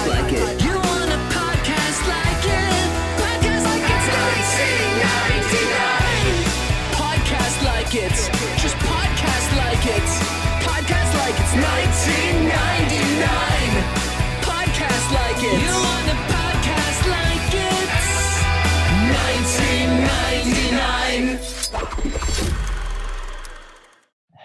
like it. You want a podcast like it? Podcast like it's 1999. Podcast like it. Just podcast like it. Podcast like it's 1999. Podcast like it. You want a podcast like it's 1999.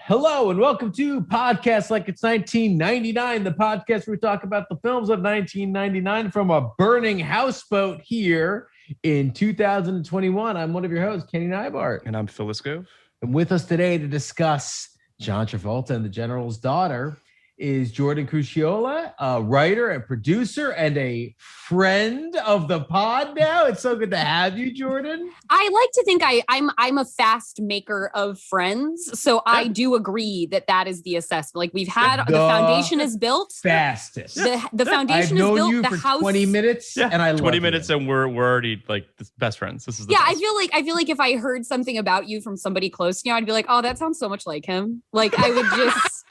Hello and welcome to Podcast Like It's 1999, the podcast where we talk about the films of 1999 from a burning houseboat here in 2021. I'm one of your hosts, Kenny Neibart. And I'm Phyllis Gove. And with us today to discuss John Travolta and the General's Daughter is Jordan Crucchiola, a writer and producer and a friend of the pod now. It's so good to have you, Jordan. I like to think I'm a fast maker of friends, so I do agree that is the assessment. Like we've had the foundation is built. Fastest. The foundation is built. I've known you the for house, 20 minutes, and I love 20 you. minutes, and we're already like best friends. This is the yeah. best. I feel like if I heard something about you from somebody close to you, I'd be like, oh, that sounds so much like him. Like I would just.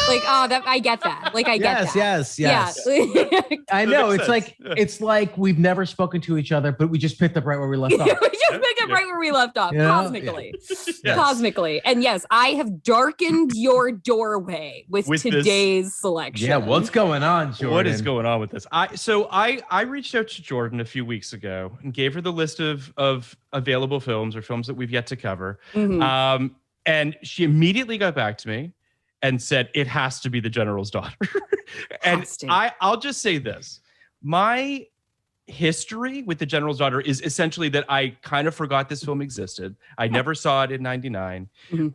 Like, oh, that I get that. Like, I get that. Yes. Yeah. I know. That makes sense. It's like we've never spoken to each other, but we just picked up right where we left off. We just picked up right where we left off, cosmically. Yes. Cosmically. And yes, I have darkened your doorway with today's selection. Yeah, what's going on, Jordan? What is going on with this? I reached out to Jordan a few weeks ago and gave her the list of available films or films that we've yet to cover. Mm-hmm. And she immediately got back to me and said, it has to be The General's Daughter. And I'll just say this. My history with The General's Daughter is essentially that I kind of forgot this film existed. I never saw it in 99. Mm-hmm.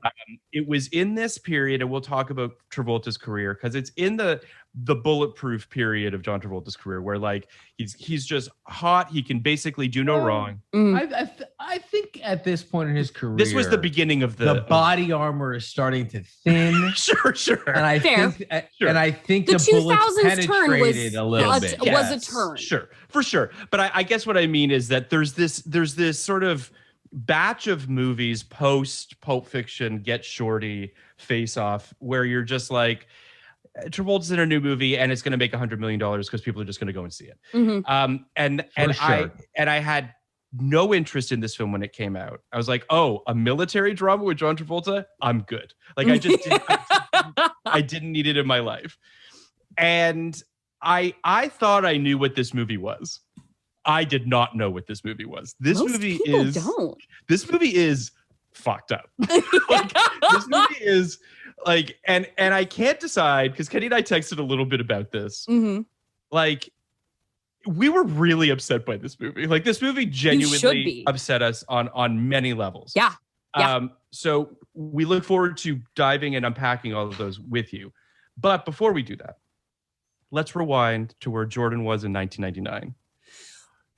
It was in this period, and we'll talk about Travolta's career, because it's in the bulletproof period of John Travolta's career where like he's just hot. He can basically do no wrong. I think at this point in his career, This was the beginning of the body armor is starting to thin. Sure. And I think the bullets penetrated a little bit. Was a turn. Sure, for sure. But I guess what I mean is that there's this sort of batch of movies post Pulp Fiction, Get Shorty, Face Off, where you're just like, Travolta's in a new movie and it's going to make $100 million because people are just going to go and see it. Mm-hmm. I had no interest in this film when it came out. I was like, oh, a military drama with John Travolta? I'm good. Like I just I didn't need it in my life. And I thought I knew what this movie was. I did not know what this movie was. This movie is fucked up. Like, this movie is like, and I can't decide, because Kenny and I texted a little bit about this. Mm-hmm. Like, we were really upset by this movie. Like, this movie genuinely upset us on many levels. Yeah. So we look forward to diving and unpacking all of those with you. But before we do that, let's rewind to where Jordan was in 1999.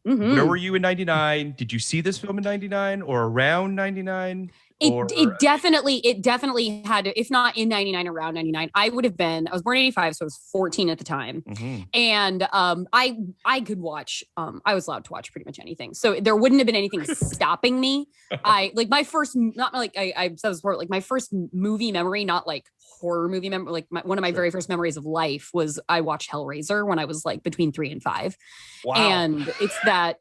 Mm-hmm. Where were you in 99? Did you see this film in 99 or around 99? It definitely had to, if not in 99, around 99. I was born in 85, so I was 14 at the time. Mm-hmm. And I could watch, I was allowed to watch pretty much anything. So there wouldn't have been anything stopping me. I said this before, like my first movie memory, not like horror movie memory, like one of my very first memories of life was I watched Hellraiser when I was like between 3 and 5. Wow. And it's that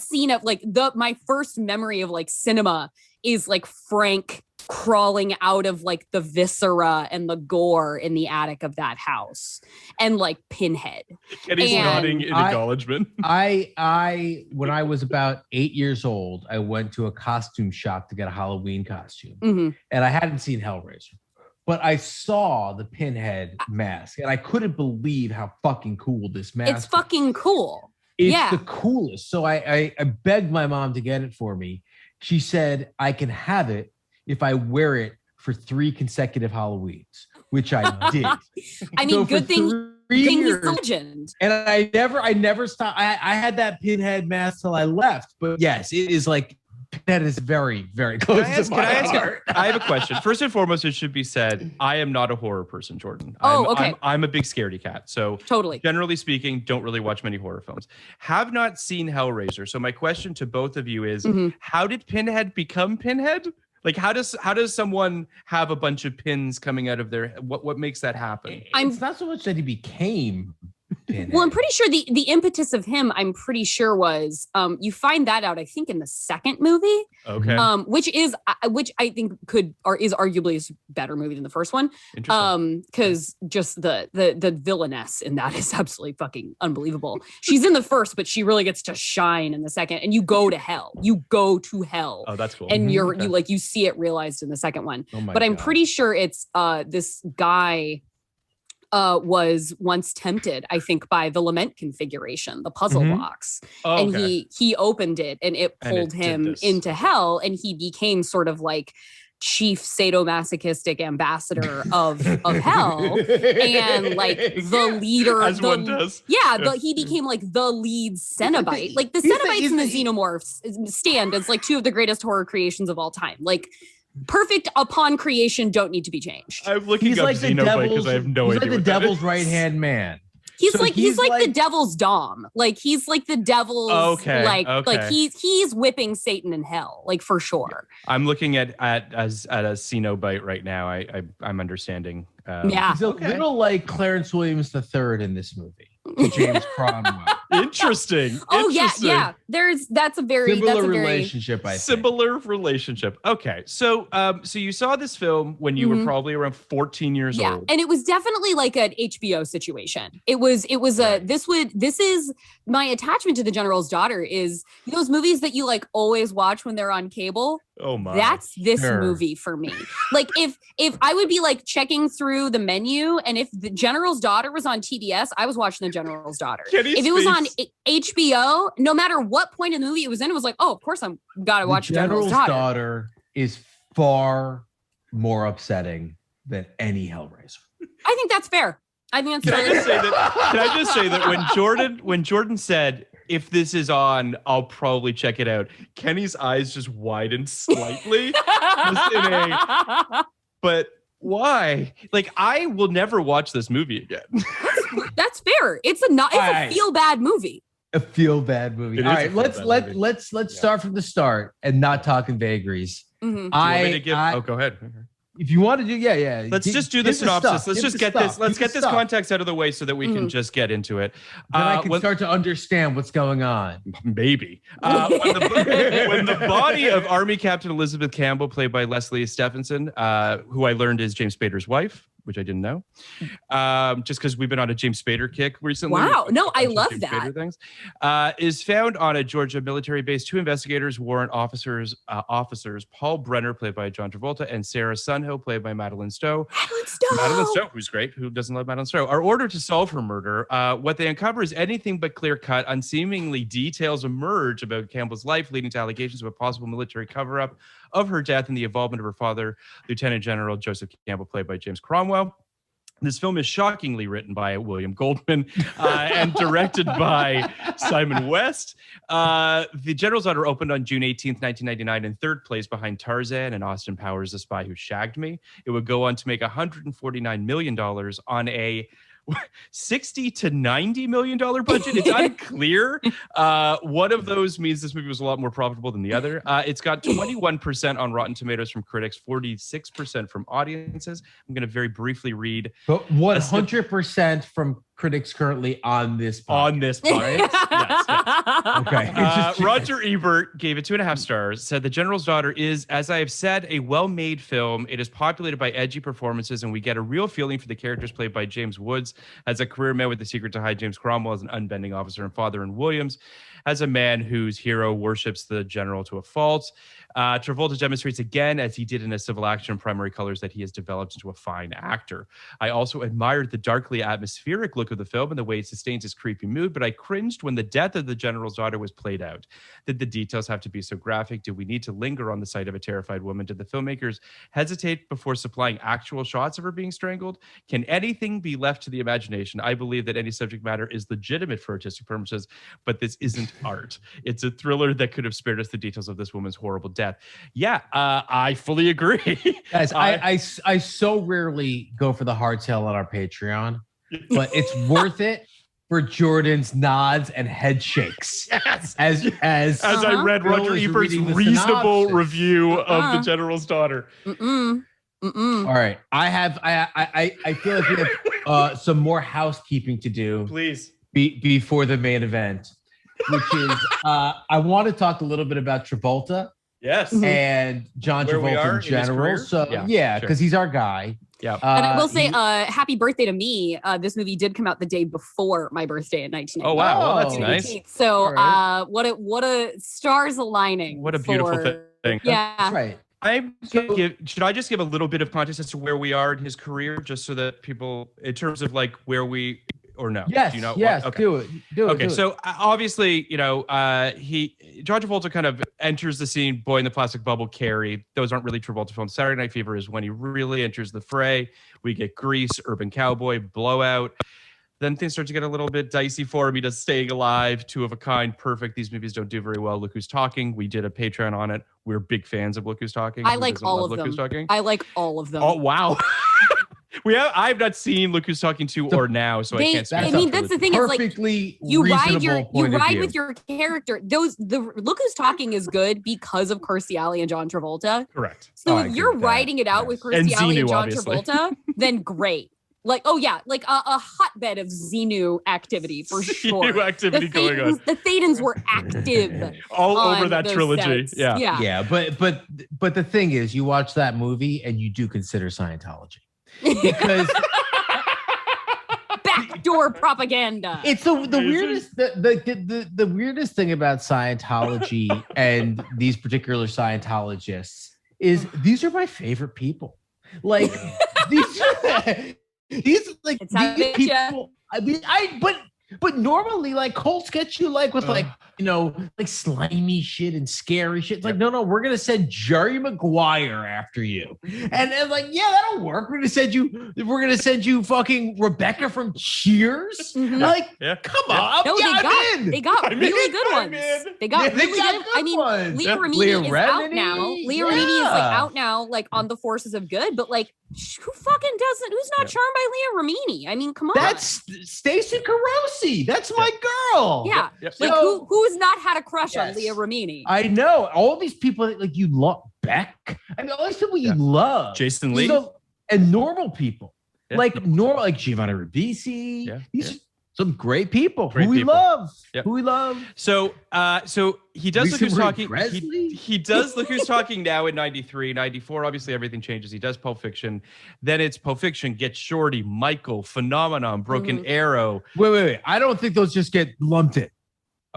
scene of like my first memory of like cinema is like Frank crawling out of like the viscera and the gore in the attic of that house, and like Pinhead. And he's nodding in acknowledgement. I when I was about 8 years old, I went to a costume shop to get a Halloween costume, and I hadn't seen Hellraiser, but I saw the Pinhead mask, and I couldn't believe how fucking cool this mask. It's fucking cool. It's the coolest. So I begged my mom to get it for me. She said, I can have it if I wear it for 3 consecutive Halloweens, which I did. I mean, good thing he's a legend. And I never stopped. I had that Pinhead mask till I left. But yes, it is like, Pinhead is very, very close to my heart. I have a question. First and foremost, it should be said, I am not a horror person, Jordan. Okay. I'm a big scaredy cat. So totally. Generally speaking, don't really watch many horror films. Have not seen Hellraiser. So my question to both of you is, how did Pinhead become Pinhead? Like, how does someone have a bunch of pins coming out of their, what makes that happen? It's not so much that he became Pinhead. Well, I'm pretty sure the impetus of him, I'm pretty sure was you find that out, I think, in the second movie. Okay. Which I think is arguably a better movie than the first one. Interesting. Because just the villainess in that is absolutely fucking unbelievable. She's in the first, but she really gets to shine in the second. And you go to hell. You go to hell. Oh, that's cool. And you see it realized in the second one. Oh my but I'm God. pretty sure it's this guy was once tempted, I think, by the lament configuration, the puzzle box. Oh, and he opened it and it pulled him into hell, and he became sort of like chief sadomasochistic ambassador of hell, and like the leader. As one does. Yeah, but he became like the lead Cenobite. Like the Cenobites and the Xenomorphs stand as like two of the greatest horror creations of all time. Like perfect upon creation, don't need to be changed. I'm looking up Xenobite because I have no idea. He's like the devil's right hand man. He's like the devil's dom. Like he's like the devil's like he's whipping Satan in hell, like for sure. I'm looking at a Cenobite right now. I'm understanding. He's a little like Clarence Williams III in this movie. James Cromwell. Interesting. Yeah. That's a very similar relationship. I think. Similar relationship. Okay, so you saw this film when you were probably around 14 years old. And it was definitely like an HBO situation. It was right. This is my attachment to The General's Daughter is those movies that you like always watch when they're on cable. Oh my. That's this movie for me. Like if I would be like checking through the menu and if The General's Daughter was on TBS, I was watching The General's Daughter. If it was on HBO, no matter what point in the movie it was in, it was like, oh, of course I'm gotta watch The General's Daughter is far more upsetting than any Hellraiser. I think that's fair. I think that's fair. Can I just say that when Jordan said, if this is on, I'll probably check it out, Kenny's eyes just widened slightly. But why? Like, I will never watch this movie again. That's fair. It's a feel bad movie. A feel bad movie. All right, let's start from the start and not talk in vagaries. Mm-hmm. Go ahead. If you want to do, let's just do the synopsis. Let's just get this. Let's get this context out of the way so that we can just get into it. Then I can start to understand what's going on. Maybe when the body of Army Captain Elizabeth Campbell, played by Leslie Stephenson, who I learned is James Spader's wife, which I didn't know, just because we've been on a James Spader kick recently. Wow, no, I love that. Things, is found on a Georgia military base. Two investigators, warrant officers, Paul Brenner, played by John Travolta, and Sarah Sunhill, played by Madeline Stowe. Madeline Stowe, who's great. Who doesn't love Madeline Stowe? Are ordered to solve her murder. What they uncover is anything but clear-cut. Unseemingly details emerge about Campbell's life, leading to allegations of a possible military cover-up of her death and the involvement of her father, Lieutenant General Joseph Campbell, played by James Cromwell. This film is shockingly written by William Goldman and directed by Simon West. The General's Daughter opened on June 18th, 1999, in third place behind Tarzan and Austin Powers' The Spy Who Shagged Me. It would go on to make $149 million on a $60 to $90 million budget. It's unclear. One of those means this movie was a lot more profitable than the other. It's got 21% on Rotten Tomatoes from critics, 46% from audiences. I'm going to very briefly read. But 100% from critics currently on this podcast. On this podcast. Yes. Okay. Roger Ebert gave it 2.5 stars, said The General's Daughter is, as I have said, a well-made film. It is populated by edgy performances, and we get a real feeling for the characters played by James Woods as a career man with the secret to hide, James Cromwell as an unbending officer, and Father and Williams as a man whose hero worships the general to a fault. Travolta demonstrates again, as he did in A Civil Action, primary colors, that he has developed into a fine actor. I also admired the darkly atmospheric look of the film and the way it sustains its creepy mood, but I cringed when the death of the General's Daughter was played out. Did the details have to be so graphic? Did we need to linger on the sight of a terrified woman? Did the filmmakers hesitate before supplying actual shots of her being strangled? Can anything be left to the imagination? I believe that any subject matter is legitimate for artistic purposes, but this isn't art. It's a thriller that could have spared us the details of this woman's horrible death. Yeah, I fully agree. Guys, I so rarely go for the hard sell on our Patreon, but it's worth it for Jordan's nods and head shakes. Yes. As I read Roger Ebert's reasonable review of The General's Daughter. All right, I feel like we have some more housekeeping to do. Please. before the main event, which is I want to talk a little bit about Travolta. Yes. And John Where we Travolta are in in his general. career? So Yeah, because sure. he's our guy. Yeah. And I will say, happy birthday to me. This movie did come out the day before my birthday in 1990. Oh wow, well that's Oh. nice. So All what a stars aligning. What a beautiful thing. Yeah. That's right. Should I just give a little bit of context as to where we are in his career, just so that people, in terms of like where we, or no? Yes. Do you know? Yes. Okay. Do it. Okay, so obviously, John Travolta kind of enters the scene. Boy in the Plastic Bubble, Carrie. Those aren't really Travolta films. Saturday Night Fever is when he really enters the fray. We get Grease, Urban Cowboy, Blowout. Then things start to get a little bit dicey for him. He does Staying Alive, Two of a Kind, Perfect. These movies don't do very well. Look Who's Talking. We did a Patreon on it. We're big fans of Look Who's Talking. I like all of them. I like all of them. Oh wow. I've not seen Look Who's Talking 2 or now, so I can't speak. I mean, that's the thing. Is like you ride with your character. The Look Who's Talking is good because of Kirstie Alley and John Travolta. Correct. So if you're riding it out with Kirstie Alley and John Travolta, then great. Like, oh yeah, like a hotbed of Xenu activity for sure. Xenu activity going on. The Thetans were active all over that trilogy. Sets. Yeah. But the thing is, you watch that movie and you do consider Scientology. Because backdoor propaganda. It's the weirdest the weirdest thing about Scientology and these particular Scientologists is these are my favorite people. Like these people. I mean, but normally like cults get you like with like like slimy shit and scary shit. It's like no, we're gonna send Jerry Maguire after you, and like that'll work. We're gonna send you fucking Rebecca from Cheers. Mm-hmm. Like come on, no, they got really good ones. They got really good. I mean, ones. Leah Remini is out now. Leah Remini is like out now, like on the forces of good. But like, who's not charmed by Leah Remini? I mean, come on. That's Stacey Carosi. That's my girl. Yeah. Like who's not had a crush on Leah Remini? I know. All these people like you love Beck. I mean, all these people you love. Jason Lee. And normal people. Like Giovanni Ribisi. These are some great people who we love. Who we love. So he does Look Who's Talking. He does Look Who's Talking now in 93, 94. Obviously, everything changes. He does Pulp Fiction. Then it's Pulp Fiction, Get Shorty, Michael, Phenomenon, Broken Arrow. Wait. I don't think those just get lumped in.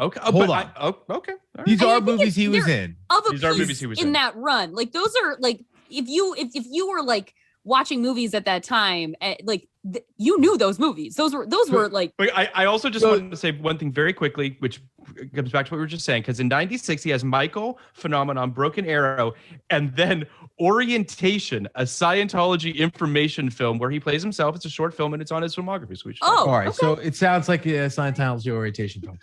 Okay. Hold on. Okay. Right. These are movies he was in. These are movies he was in that run. Like those are like if you were like watching movies at that time, like you knew those movies. Those were like. But I also just wanted to say one thing very quickly, which comes back to what we were just saying, because in 96 he has Michael, Phenomenon, Broken Arrow, and then Orientation, a Scientology information film where he plays himself. It's a short film and it's on his filmography. So all right. Okay. So it sounds like a Scientology orientation film.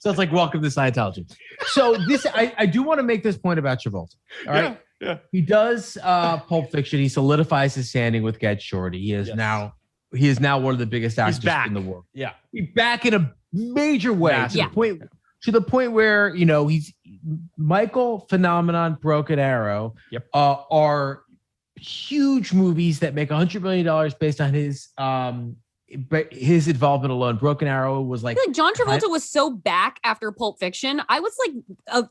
Sounds like Welcome to Scientology. So this, I do want to make this point about Travolta. All right. Yeah. He does Pulp Fiction. He solidifies his standing with Get Shorty. He is now one of the biggest actors in the world. Yeah. He's back in a major way to the point where he's Michael, Phenomenon, Broken Arrow are huge movies that make $100 million based on his involvement alone. Broken Arrow was like John Travolta was so back after Pulp Fiction. I was like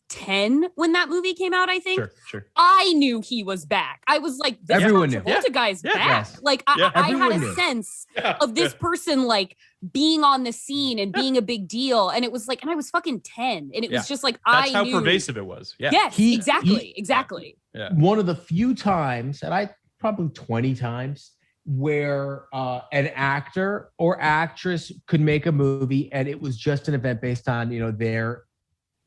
10 when that movie came out, I think. Sure. I knew he was back. I was like, the everyone John knew. Travolta guy's back. Yes. Like I had a sense of this person like being on the scene and being a big deal. And it was like, and I was fucking 10. And it was just like, That's how pervasive it was. Yeah. Yes, exactly. Yeah. One of the few times, and probably 20 times, where an actor or actress could make a movie and it was just an event based on their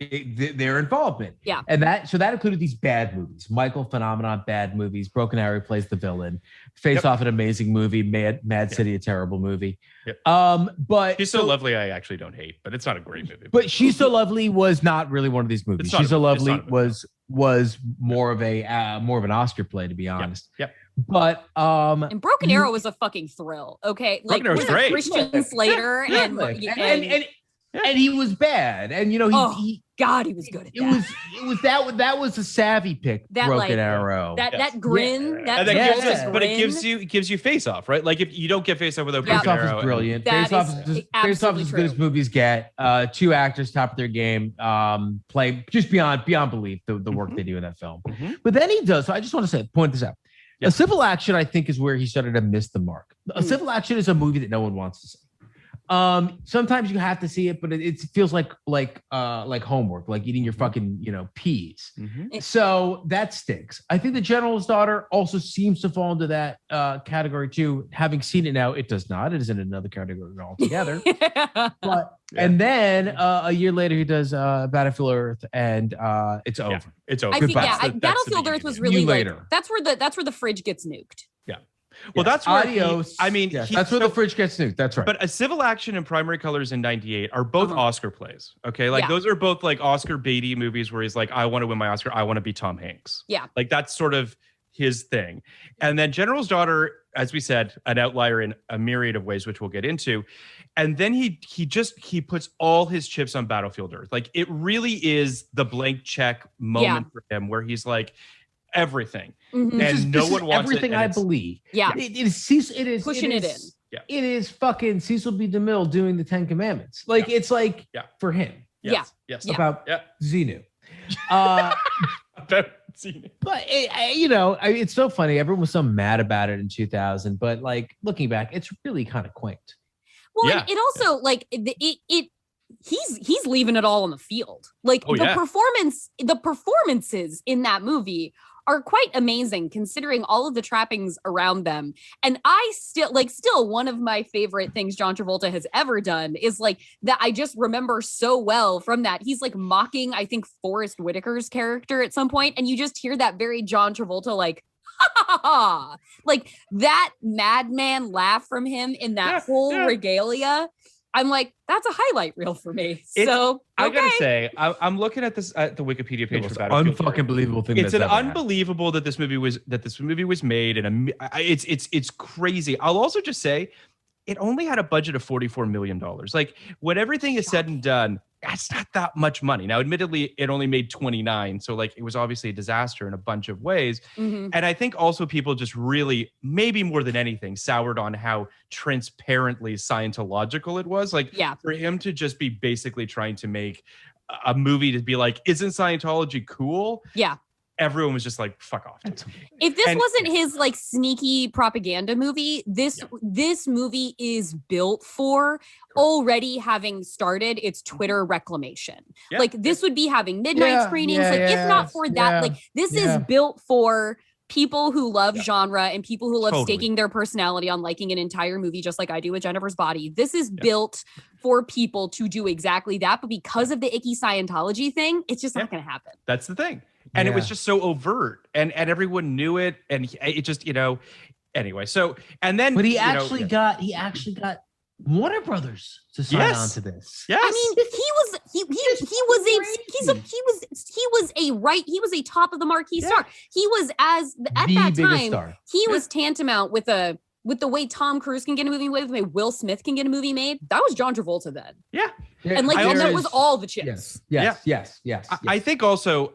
involvement. Yeah. And that included these bad movies. Michael, Phenomenon, bad movies. Broken Arrow plays the villain. Face Off, an amazing movie. Mad City, a terrible movie. But She's So Lovely I actually don't hate, but it's not a great movie. But She's So Lovely was not really one of these movies. She's So Lovely was more of an Oscar play, to be honest. Yep. But and Broken Arrow was a fucking thrill. Okay, like Broken Arrow's great. Christian Slater and and he was bad. And he God, he was good at it that. That was a savvy pick. That, Broken Arrow. That grin. And That but it gives you Face Off, right? Like if you don't get Face Off without Face Broken Off Arrow, is brilliant. That Face Off is absolutely as good as movies get. Two actors top of their game. Play just beyond belief the work they do in that film. But then he does. So I just want to point this out. A Civil Action, I think, is where he started to miss the mark. A Civil Action is a movie that no one wants to see. Sometimes you have to see it, but it feels like homework, like eating your fucking peas. So that stinks. I think The General's Daughter also seems to fall into that category too. Having seen it now, it does not. It is in another category altogether. And then a year later, he does Battlefield Earth, and it's over. It's over. I think Battlefield Earth was really later. That's where the fridge gets nuked. Yeah. Well, that's where that's where the fridge gets nuked. That's right. But A Civil Action and Primary Colors in '98 are both Oscar plays. Okay, those are both like Oscar baity movies where he's like, I want to win my Oscar. I want to be Tom Hanks. Yeah, like that's sort of his thing. And then General's Daughter, as we said, an outlier in a myriad of ways, which we'll get into. And then he puts all his chips on Battlefield Earth. Like it really is the blank check moment for him, where he's like, everything, and no one wants everything. I believe. Yeah, it is pushing it in. Yeah, it is fucking Cecil B. DeMille doing the Ten Commandments. Like it's like for him. Yes. About Xenu. About Xenu. But it's so funny. Everyone was so mad about it in 2000, but like looking back, it's really kind of quaint. Well, it also like he's leaving it all on the field. Like the performances in that movie are quite amazing considering all of the trappings around them. And I still one of my favorite things John Travolta has ever done is like that. I just remember so well from that. He's like mocking, I think, Forrest Whitaker's character at some point, and you just hear that very John Travolta like, ha, ha, ha. Like that madman laugh from him in that whole regalia. I'm like, that's a highlight reel for me. I gotta say, I'm looking at this at the Wikipedia page for Battlefield. Unfucking believable thing. It's unbelievable that this movie was made, and it's crazy. I'll also just say, it only had a budget of $44 million. Like when everything is said and done, that's not that much money. Now, admittedly, it only made 29. So like it was obviously a disaster in a bunch of ways. And I think also people just really, maybe more than anything, soured on how transparently Scientological it was. Like for him to just be basically trying to make a movie to be like, isn't Scientology cool? Yeah. Everyone was just like, fuck off. If this wasn't his like sneaky propaganda movie, this movie is built for already having started its Twitter reclamation. Like this would be having midnight screenings. If not for that, like this is built for people who love genre and people who love staking their personality on liking an entire movie, just like I do with Jennifer's Body. This is built for people to do exactly that. But because of the icky Scientology thing, it's just not going to happen. That's the thing. And it was just so overt, and everyone knew it, and it just anyway. So and then, but he actually got Warner Brothers to sign on to this. Yes. I mean, he was a top of the marquee star. He was at that time he was tantamount with the way Tom Cruise can get a movie made, with the way Will Smith can get a movie made. That was John Travolta then. Yeah. And like that was all the chips. Yes. I think also,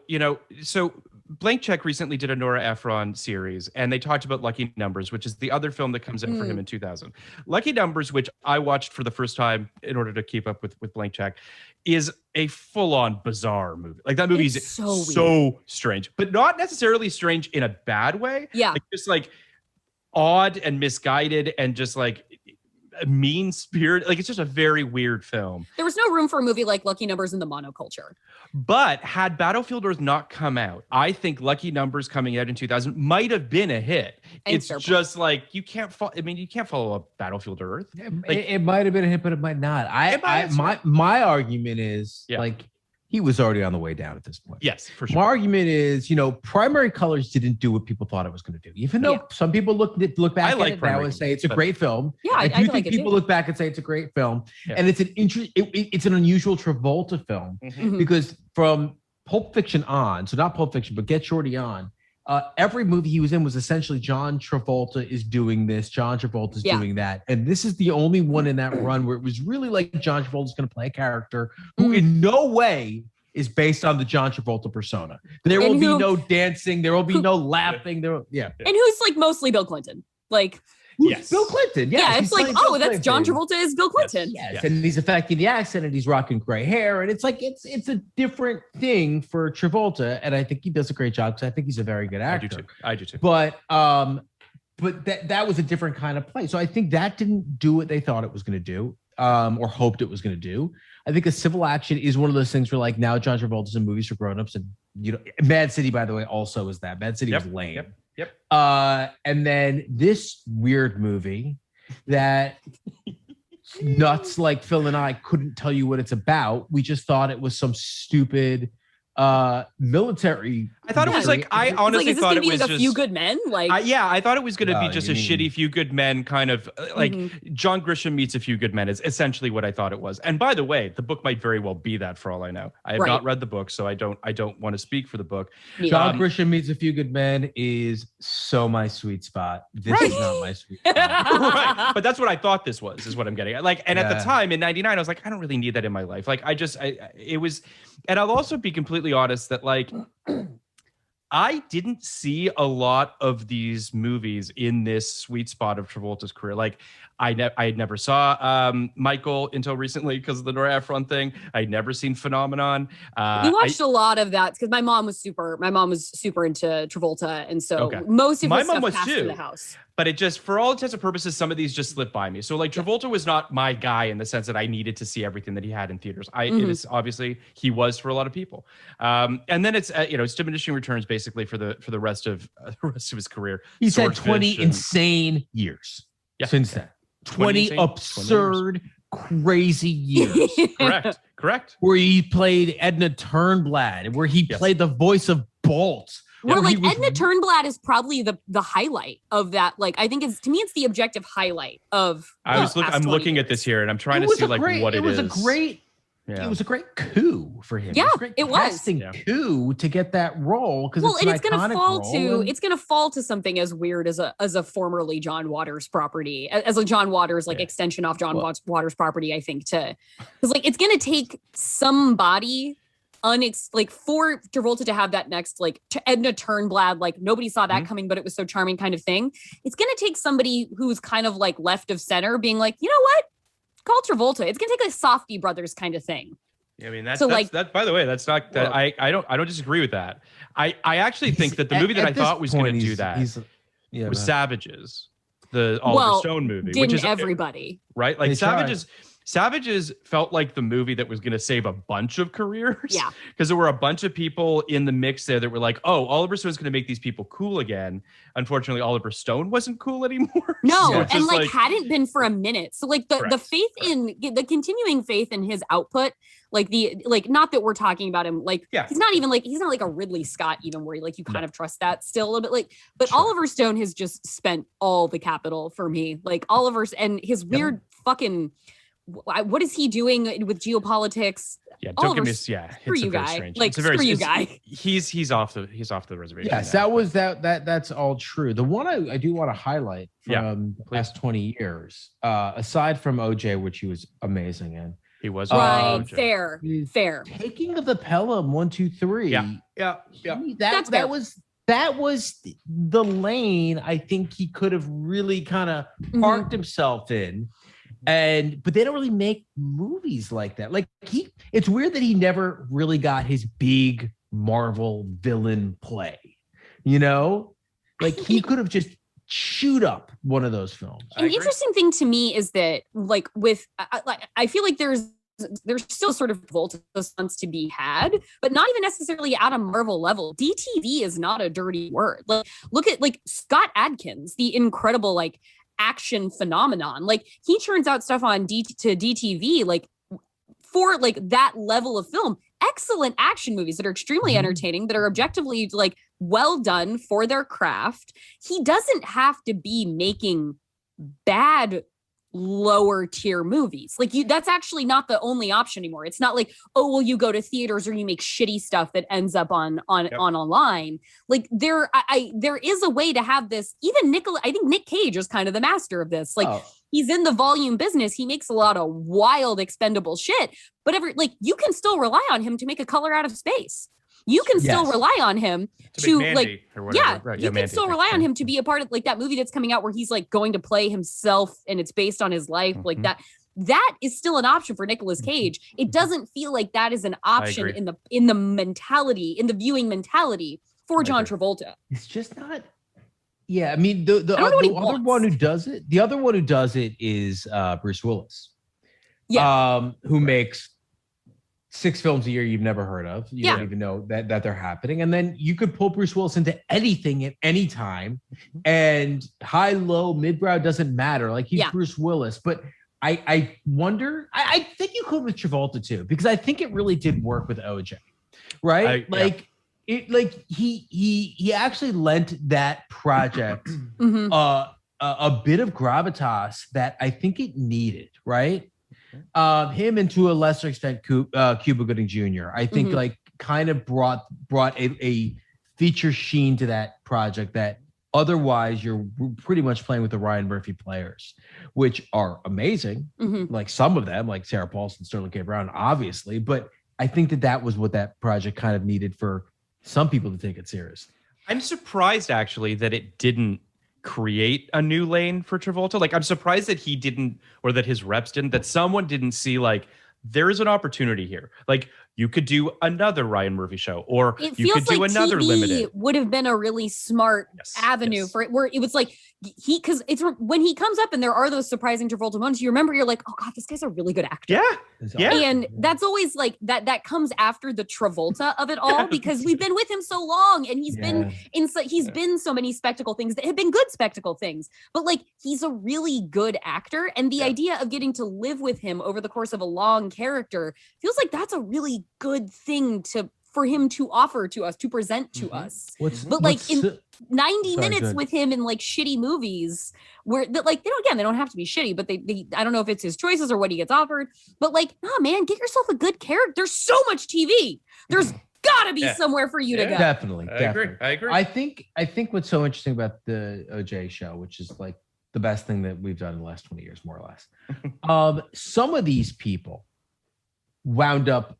so Blank Check recently did a Nora Ephron series, and they talked about Lucky Numbers, which is the other film that comes out for him in 2000. Lucky Numbers, which I watched for the first time in order to keep up with Blank Check, is a full-on bizarre movie. Like that movie is so strange, but not necessarily strange in a bad way. Yeah. Like, just like odd and misguided and just like mean spirit. Like it's just a very weird film. There was no room for a movie like Lucky Numbers in the monoculture. But had Battlefield Earth not come out, I think Lucky Numbers coming out in 2000 might have been a hit. It's just like you can't follow up Battlefield Earth. It might have been a hit, but it might not. My argument is like he was already on the way down at this point. Yes, for sure. My argument is, Primary Colors didn't do what people thought it was going to do. Even though some people look back at it now and say it's a great film. Yeah, I do think people look back and say it's a great film. Yeah. And it's an unusual Travolta film because from Pulp Fiction on, so not Pulp Fiction, but Get Shorty on, every movie he was in was essentially John Travolta is doing this, John Travolta is doing that. And this is the only one in that run where it was really like John Travolta's going to play a character who in no way is based on the John Travolta persona. There will be no dancing. There will be no laughing. And who's like mostly Bill Clinton. Like, yes. Bill Clinton. Yes. Yeah, it's like, oh, that's John Travolta is Bill Clinton. Yes. And he's affecting the accent and he's rocking gray hair. And it's like, it's a different thing for Travolta. And I think he does a great job because I think he's a very good actor. I do too. But that was a different kind of play. So I think that didn't do what they thought it was going to do or hoped it was going to do. I think a civil action is one of those things where like now John Travolta's in movies for grownups and Mad City, by the way, also is that. Mad City was lame. Yep. And then this weird movie that nuts like Phil and I couldn't tell you what it's about. We just thought it was some stupid military. I thought it was like, I honestly thought it was like just A Few Good Men. Like, I thought it was going to be just a shitty Few Good Men kind of like John Grisham meets A Few Good Men is essentially what I thought it was. And by the way, the book might very well be that for all I know. I have not read the book, so I don't want to speak for the book. John Grisham meets A Few Good Men is so my sweet spot. This is not my sweet spot. Right. But that's what I thought this was, is what I'm getting at. Like, and at the time in 99, I was like, I don't really need that in my life. Like, it was, and I'll also be completely honest that like, I didn't see a lot of these movies in this sweet spot of Travolta's career. Like, I never saw Michael until recently because of the Nora Ephron thing. I'd never seen Phenomenon. We watched a lot of that because my mom was super into Travolta, and so most of my mom was too. In the house. But it just, for all intents and purposes, some of these just slipped by me. So like Travolta was not my guy in the sense that I needed to see everything that he had in theaters. It is obviously he was for a lot of people. And then it's it's diminishing returns basically for the rest of his career. He's had 20 insane years since then. 20 absurd, crazy years. Correct. Where he played Edna Turnblad, where he played the voice of Bolt. Where like Edna Turnblad is probably the highlight of that. Like, I think to me, it's the objective highlight of. I'm looking at this here and I'm trying to see like what it is. It was a great coup for him. Yeah, it was a great coup to get that role because it's going to fall it's going to fall to something as weird as a formerly John Waters property, as a John Waters extension off John Waters property. I think because like it's going to take somebody for Travolta to have that next to Edna Turnblad, like nobody saw that coming, but it was so charming kind of thing. It's going to take somebody who's kind of like left of center being like, you know what? Call Travolta. It's gonna take a Softy Brothers kind of thing. Yeah, I mean that's that. By the way, that's not that. I don't disagree with that. I actually think that the movie that I thought was going to do that was Savages, the Oliver Stone movie, which is everybody right. Like Savages felt like the movie that was going to save a bunch of careers. Yeah. Because there were a bunch of people in the mix there that were like, oh, Oliver Stone's going to make these people cool again. Unfortunately, Oliver Stone wasn't cool anymore. No, and like hadn't been for a minute. So like the faith in the continuing faith in his output, not that we're talking about him, he's not like a Ridley Scott even where you kind of trust that still a little bit but Oliver Stone has just spent all the capital for me. Like Oliver's and his weird fucking, what is he doing with geopolitics? Yeah, don't give me. Yeah, screw you, guy. Like screw you, guy. He's off the reservation. Yes, that's all true. The one I do want to highlight from the last 20 years, aside from OJ, which he was amazing in. He was right. Fair. Taking of the Pelham 1, 2, 3. Yeah. That was the lane I think he could have really kind of parked himself in. But they don't really make movies like that. Like it's weird that he never really got his big Marvel villain play. Like he could have just chewed up one of those films. An interesting thing to me is that I feel like there's still sort of Volta stunts to be had, but not even necessarily at a Marvel level. DTV is not a dirty word. Look at Scott Adkins, the incredible action phenomenon. He churns out stuff on DTV for that level of film. Excellent action movies that are extremely entertaining, that are objectively well done for their craft. He doesn't have to be making bad lower tier movies. Like that's actually not the only option anymore. It's not like, oh, well, you go to theaters or you make shitty stuff that ends up on online. Like there is a way to have this. Even I think Nick Cage is kind of the master of this. Like he's in the volume business. He makes a lot of wild expendable shit, but you can still rely on him to make A Color Out of Space. You can still rely on him to Mandy, or whatever. Right. You can still rely on him to be a part of that movie that's coming out where he's going to play himself and it's based on his life. Like that is still an option for Nicolas Cage. It doesn't feel like that is an option in the mentality, in the viewing mentality for John Travolta. It's just not. Yeah, I mean the other one who does it. The other one who does it is Bruce Willis. Yeah, who makes 6 films a year you've never heard of. You don't even know that they're happening. And then you could pull Bruce Willis into anything at any time. And high, low, mid-brow doesn't matter. Like he's Bruce Willis. But I wonder, I think you could with Travolta too, because I think it really did work with OJ. Right? He actually lent that project a bit of gravitas that I think it needed, right? Him and to a lesser extent Cuba Gooding Jr. I think kind of brought a feature sheen to that project that otherwise you're pretty much playing with the Ryan Murphy players, which are amazing. Like some of them, like Sarah Paulson, Sterling K. Brown, obviously. But I think that was what that project kind of needed for some people to take it seriously. I'm surprised actually that it didn't create a new lane for Travolta. Like I'm surprised that he didn't, or that his reps didn't, that someone didn't see there is an opportunity here. Like you could do another Ryan Murphy show, or you could do another TV limited. Would have been a really smart avenue for it, where it was because it's when he comes up and there are those surprising Travolta moments, you remember you're like, oh God, this guy's a really good actor. Yeah. And that's always that comes after the Travolta of it all, because we've been with him so long and he's been been so many spectacle things that have been good spectacle things, but he's a really good actor. And the idea of getting to live with him over the course of a long character feels like that's a really good thing for him to offer to us, to present to us. In 90 minutes with him in shitty movies where they don't have to be shitty, but they I don't know if it's his choices or what he gets offered, but man, get yourself a good character. There's so much TV. There's gotta be somewhere for you to go. Definitely. I agree. I think what's so interesting about the OJ show, which is the best thing that we've done in the last 20 years, more or less. Some of these people wound up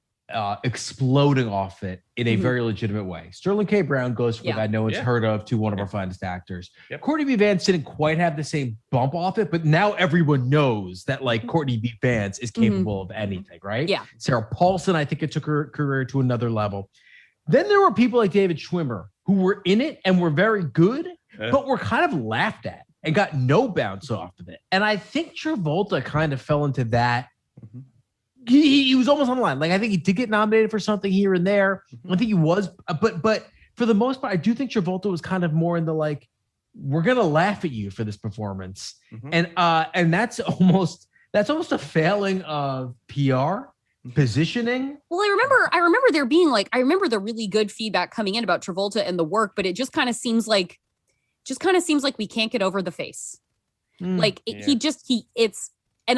exploding off it in a very legitimate way. Sterling K. Brown goes from a guy no one's heard of to one of our finest actors. Courtney B. Vance didn't quite have the same bump off it, but now everyone knows that Courtney B. Vance is capable of anything, right? Yeah. Sarah Paulson, I think it took her career to another level. Then there were people like David Schwimmer who were in it and were very good, but were kind of laughed at and got no bounce off of it. And I think Travolta kind of fell into that. He was almost on the line. I think he did get nominated for something here and there. I think he was, but for the most part, I do think Travolta was kind of more in the we're gonna laugh at you for this performance, and that's almost a failing of PR positioning. Well, I remember there being I remember the really good feedback coming in about Travolta and the work, but it just kind of seems like we can't get over the face. And I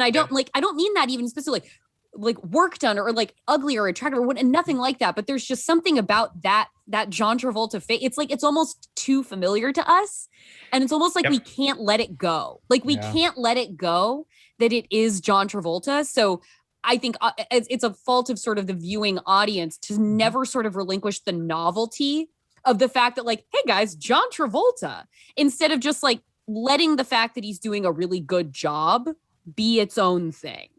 don't I don't mean that even specifically. Work done or ugly or attractive or and nothing like that, but there's just something about that John Travolta face. It's almost too familiar to us, and it's almost we can't let it go. We can't let it go that it is John Travolta. So I think it's a fault of sort of the viewing audience to never sort of relinquish the novelty of the fact that hey guys, John Travolta, instead of just letting the fact that he's doing a really good job be its own thing.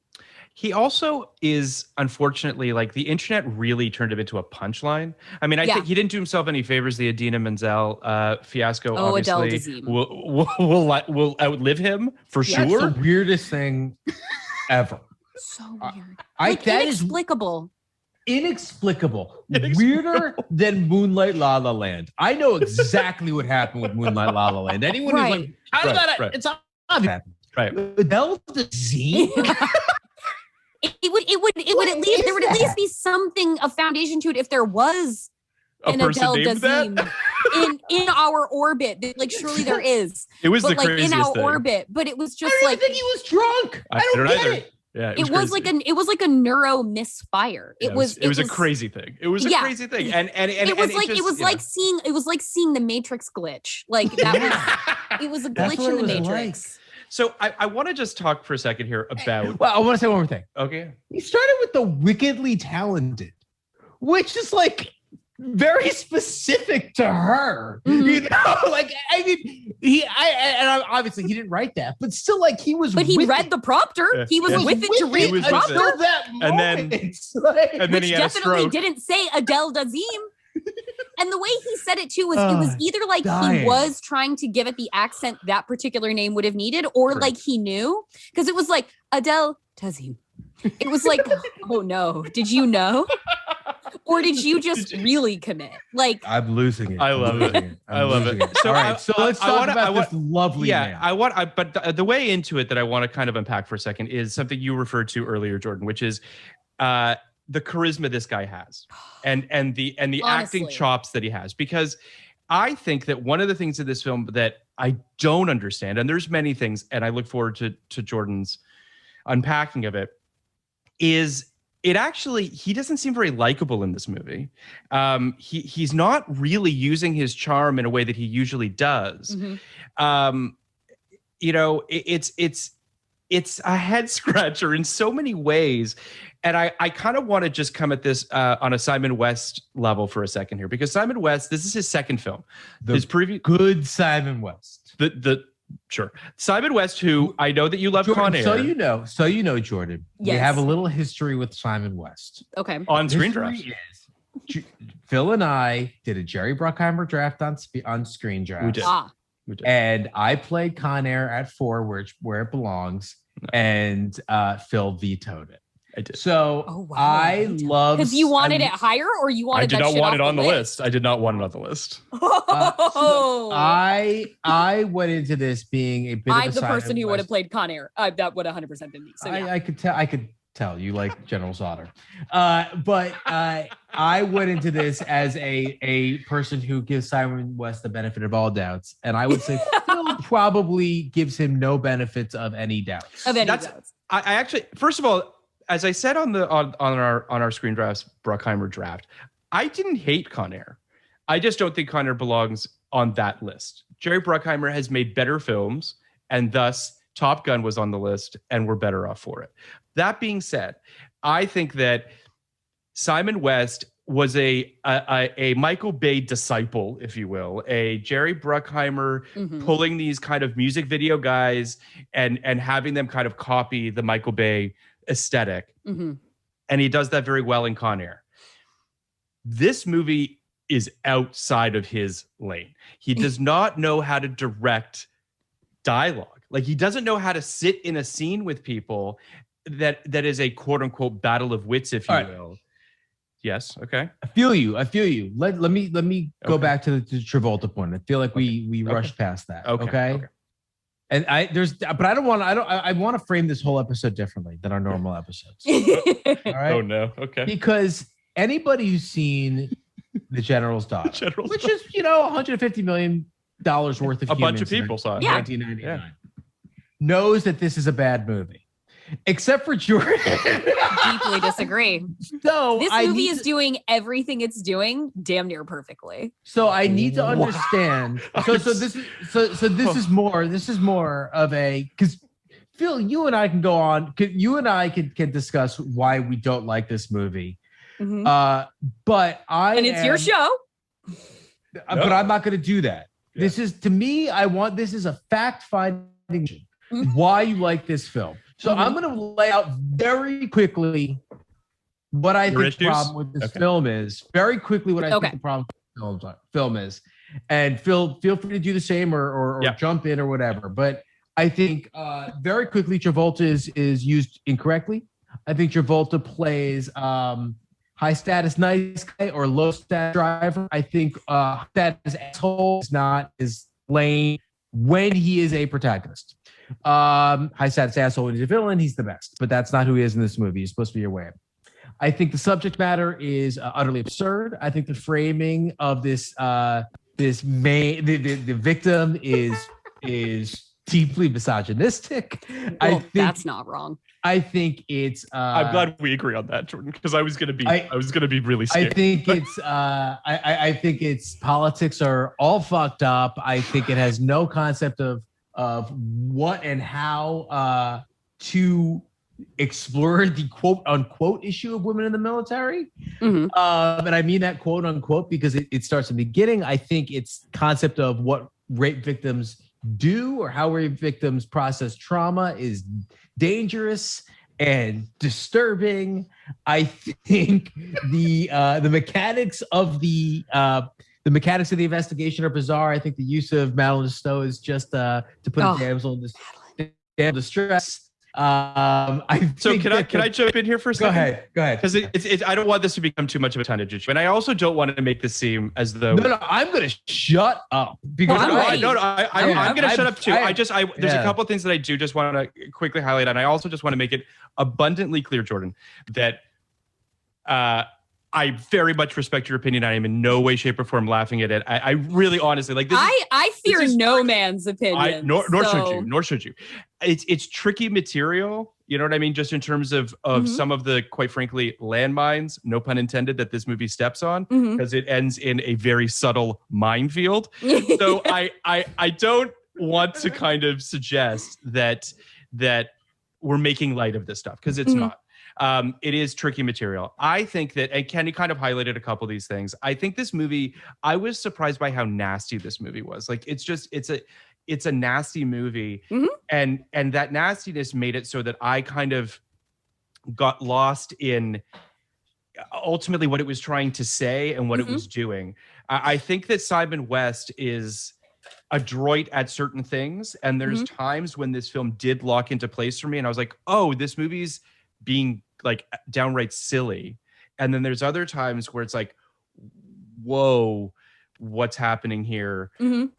He also is, unfortunately, the internet really turned him into a punchline. I mean, I think he didn't do himself any favors. The Idina Menzel fiasco, obviously, will outlive him for sure. That's the weirdest thing ever. So weird. That inexplicable. Inexplicable. Weirder than Moonlight La La Land. I know exactly what happened with Moonlight La La Land. Anyone who's how did that? It's obvious. Right. Adele Dazeem. It would at least there would at least be something, a foundation to it if there was an Adele Dazeem. in our orbit. Like surely there is. It was but the like craziest in our thing. orbit, but it was just I don't like even think he was drunk. I don't get either. it. Yeah, it was like a neuro misfire. It was a crazy thing. It was a crazy thing, and it was like seeing the Matrix glitch. Like that was it was a glitch in the Matrix. So I want to just talk for a second here about. Well, I want to say one more thing. Okay. He started with the wickedly talented, which is like very specific to her. Mm-hmm. You know, like I mean, obviously he didn't write that, but still, like he was. But he with read it. the prompter. Yeah. He was Yeah. with it to read the prompter. Until that moment. And then Which he had a definitely stroke. didn't say Adele Dazeem. And the way he said it too was it was either like dying. he was trying to give it the accent that particular name would have needed, or Correct. like he knew, because it was like Adele Dazeem. It was like, oh no, did you know? Or did you just really commit? Like I'm losing it. I love it. I love it. So, all right, so let's talk about this lovely man. But the way into it that I want to kind of unpack for a second is something you referred to earlier, Jordan, which is the charisma this guy has, and the Honestly. acting chops that he has. Because I think that one of the things in this film that I don't understand, and there's many things, and I look forward to Jordan's unpacking of it, is it actually, he doesn't seem very likable in this movie. He's not really using his charm in a way that he usually does. Mm-hmm. You know, it's a head scratcher in so many ways. And I kind of want to just come at this on a Simon West level for a second here, because Simon West, this is his second film. His previous good Simon West. Sure. Simon West, who I know that you love Jordan, Con Air. So you know, Jordan. Yes. We have a little history with Simon West. Okay. On Screen History Drafts. is, Phil and I did a Jerry Bruckheimer draft on Screen Drafts. We did. And I played Con Air at 4, where it belongs, and Phil vetoed it. I did. So I love, because you wanted it higher, or you wanted. I did that not shit want off it on the list. I did not want it on the list. Oh. I went into this being a bit. I'm of a the person Simon who would have West. played Con Air. That would 100% been me. So yeah. I could tell you like General Sauter. But I went into this as a person who gives Simon West the benefit of all doubts, and I would say Phil probably gives him no benefits of any doubts. I actually, first of all, as I said on our Screen Drafts Bruckheimer draft, I didn't hate Con Air. I just don't think Con Air belongs on that list. Jerry Bruckheimer has made better films, and thus Top Gun was on the list, and we're better off for it. That being said, I think that Simon West was a Michael Bay disciple, if you will, a Jerry Bruckheimer pulling these kind of music video guys and having them kind of copy the Michael Bay aesthetic. And he does that very well in Con Air. This movie is outside of his lane. He does not know how to direct dialogue. Like, he doesn't know how to sit in a scene with people that is a quote unquote battle of wits, if you will. Yes. Okay. I feel you. Let me go back to the Travolta point. I feel like we rushed past that. Okay. And I want to frame this whole episode differently than our normal episodes. All right. Oh no. Okay. Because anybody who's seen The General's Daughter, which is $150 million worth of a bunch of people saw it. Yeah. 1999, knows that this is a bad movie. Except for Jordan. Deeply disagree. So this movie is doing everything it's doing damn near perfectly. So I need to understand. This is more of a, because Phil, you and I can go on. You and I can discuss why we don't like this movie. But it's your show. But I'm not going to do that. Yeah. This is, to me, this is a fact finding why you like this film. So I'm going to lay out very quickly what I think the problem with this film is. Very quickly what I think the problem with the film is. And Phil, feel free to do the same or jump in or whatever. But I think very quickly Travolta is used incorrectly. I think Travolta plays high status nice guy or low status driver. I think status asshole is not his lane when he is a protagonist. High status asshole when he's a villain, he's the best, but that's not who he is in this movie. He's supposed to be your way. I think the subject matter is utterly absurd. I think the framing of this the victim is deeply misogynistic. Well, I think that's not wrong. I think it's. I'm glad we agree on that, Jordan, because I was gonna be really scared. I think it's. I think its politics are all fucked up. I think it has no concept of what and how to explore the quote unquote issue of women in the military. Mhm. And I mean that quote unquote because it starts in the beginning. I think its concept of what rape victims do or how rape victims process trauma is dangerous and disturbing. I think the mechanics of the investigation are bizarre. I think the use of Madeline Stowe is just to put a damsel in distress. Can I jump in here for a second? Go ahead. Because I don't want this to become too much of a tonnage issue, and I also don't want to make this seem as though. No, I'm gonna shut up because I'm gonna shut up too. There's a couple of things that I do just want to quickly highlight, and I also just want to make it abundantly clear, Jordan, that I very much respect your opinion. I am in no way, shape, or form laughing at it. I really, honestly, like this. I fear no man's opinion. Nor should you. It's tricky material. You know what I mean? Just in terms of some of the, quite frankly, landmines, no pun intended, that this movie steps on, because it ends in a very subtle minefield. So I don't want to kind of suggest that we're making light of this stuff, because it's not. It is tricky material. I think that, and Kenny kind of highlighted a couple of these things. I think this movie, I was surprised by how nasty this movie was. Like, it's a nasty movie. And that nastiness made it so that I kind of got lost in ultimately what it was trying to say and what it was doing. I think that Simon West is adroit at certain things. And there's times when this film did lock into place for me. And I was like, oh, this movie's being like downright silly. And then there's other times where it's like, whoa, what's happening here?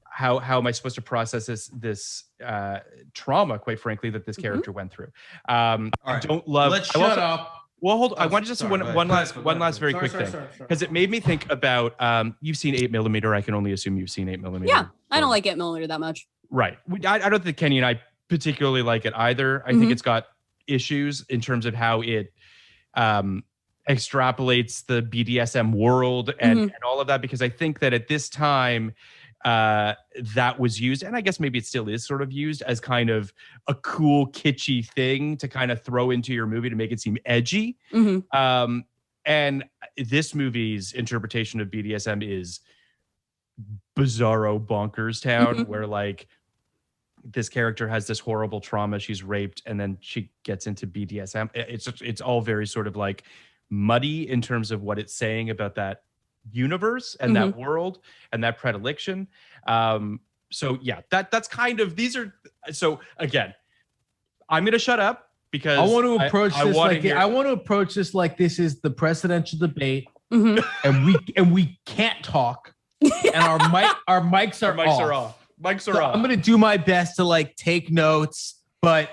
How am I supposed to process this trauma, quite frankly, that this character went through? I don't love. Let's shut up. Well, hold on. I want to just say one last very quick thing, because it made me think about. You've seen 8mm. I can only assume you've seen 8mm. Yeah, I don't like 8mm that much. Right. I don't think Kenny and I particularly like it either. I think it's got issues in terms of how it extrapolates the BDSM world and all of that, because I think that at this time that was used, and I guess maybe it still is sort of used as kind of a cool, kitschy thing to kind of throw into your movie to make it seem edgy. And this movie's interpretation of BDSM is bizarro bonkers town, where like this character has this horrible trauma, she's raped, and then she gets into BDSM. It's all very sort of like muddy in terms of what it's saying about that universe and that world and that predilection. So yeah, that's kind of, these are, so again, I'm gonna shut up because I want to approach this like this is the presidential debate, and we can't talk, and our mics are off. Mics are off. I'm gonna do my best to like take notes, but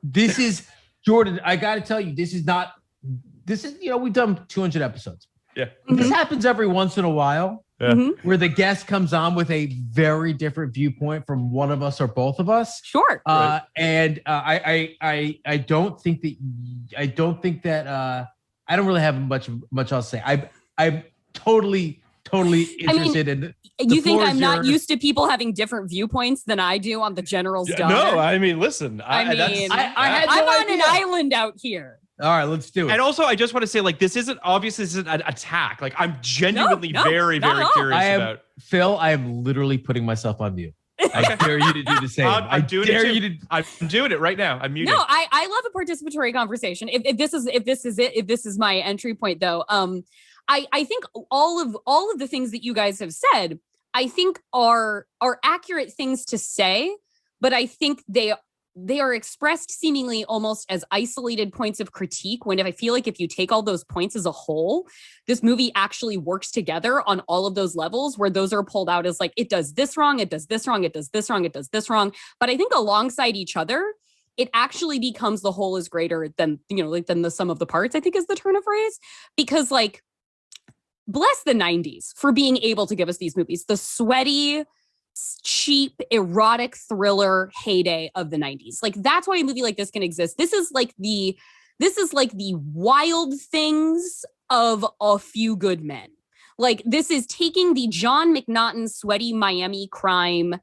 this is Jordan. I got to tell you, this is we've done 200 episodes. Yeah, this happens every once in a while, where the guest comes on with a very different viewpoint from one of us or both of us. Sure. And I don't think that I don't really have much else to say. I'm totally interested in. You think I'm not used to people having different viewpoints than I do on the general's daughter? No, I mean, listen. I'm on an island out here. All right, let's do it. And also, I just want to say, like, this isn't an attack. Like, I'm genuinely very curious about. Phil, I am literally putting myself on mute. I dare you to do the same. I'm doing it right now. I'm muted. No, I love a participatory conversation. If this is my entry point, though, I think all of the things that you guys have said, I think are accurate things to say, but I think they are expressed seemingly almost as isolated points of critique, when I feel like if you take all those points as a whole, this movie actually works together on all of those levels, where those are pulled out as like, it does this wrong, it does this wrong, it does this wrong, it does this wrong. But I think alongside each other, it actually becomes the whole is greater than, than the sum of the parts, I think is the turn of phrase. Because like, bless the 90s for being able to give us these movies. The sweaty, cheap, erotic thriller heyday of the 90s. Like, that's why a movie like this can exist. This is like the Wild Things of A Few Good Men. Like, this is taking the John McNaughton sweaty Miami crime,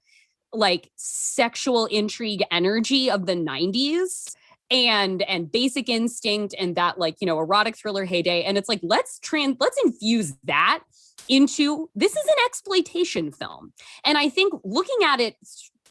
like, sexual intrigue energy of the 90s and Basic Instinct and that, like, you know, erotic thriller heyday. And it's like, let's infuse that into, this is an exploitation film. And I think looking at it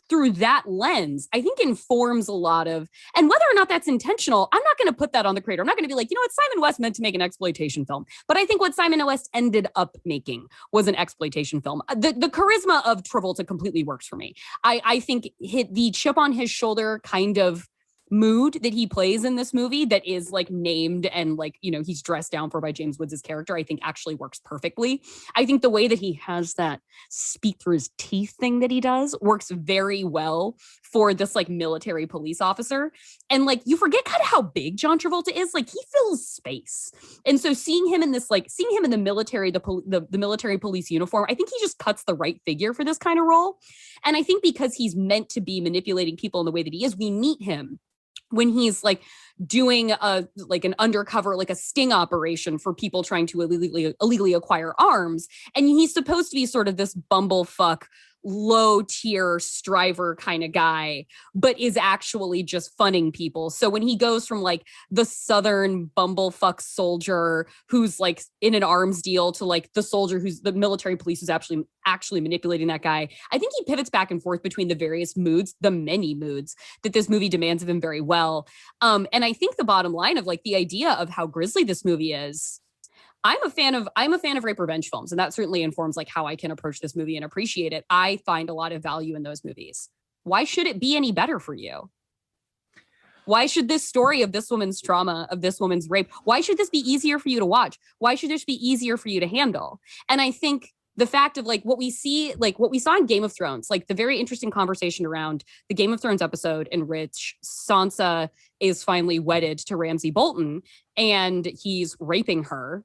through that lens, I think informs a lot of, and whether or not that's intentional, I'm not going to put that on the creator. I'm not going to be like, you know what, Simon West meant to make an exploitation film. But I think what Simon West ended up making was an exploitation film. The charisma of Travolta completely works for me. I think the chip on his shoulder kind of mood that he plays in this movie that is like named and like, you know, he's dressed down for by James Woods' character, I think actually works perfectly. I think the way that he has that speak through his teeth thing that he does works very well for this like military police officer. And like, you forget kind of how big John Travolta is. Like, he fills space. And so seeing him in the military, the military police uniform, I think he just cuts the right figure for this kind of role. And I think because he's meant to be manipulating people in the way that he is, we meet him when he's like doing an undercover, like a sting operation for people trying to illegally acquire arms. And he's supposed to be sort of this bumblefuck, low tier striver kind of guy, but is actually just funning people. So when he goes from like the Southern bumblefuck soldier who's like in an arms deal to like the soldier who's the military police who's actually manipulating that guy, I think he pivots back and forth between the various moods, the many moods that this movie demands of him very well. And I think the bottom line of like the idea of how grisly this movie is, I'm a fan of rape revenge films, and that certainly informs like how I can approach this movie and appreciate it. I find a lot of value in those movies. Why should it be any better for you? Why should this story of this woman's trauma, of this woman's rape, why should this be easier for you to watch? Why should this be easier for you to handle? And I think the fact of like what we saw in Game of Thrones, like the very interesting conversation around the Game of Thrones episode in which Sansa is finally wedded to Ramsay Bolton and he's raping her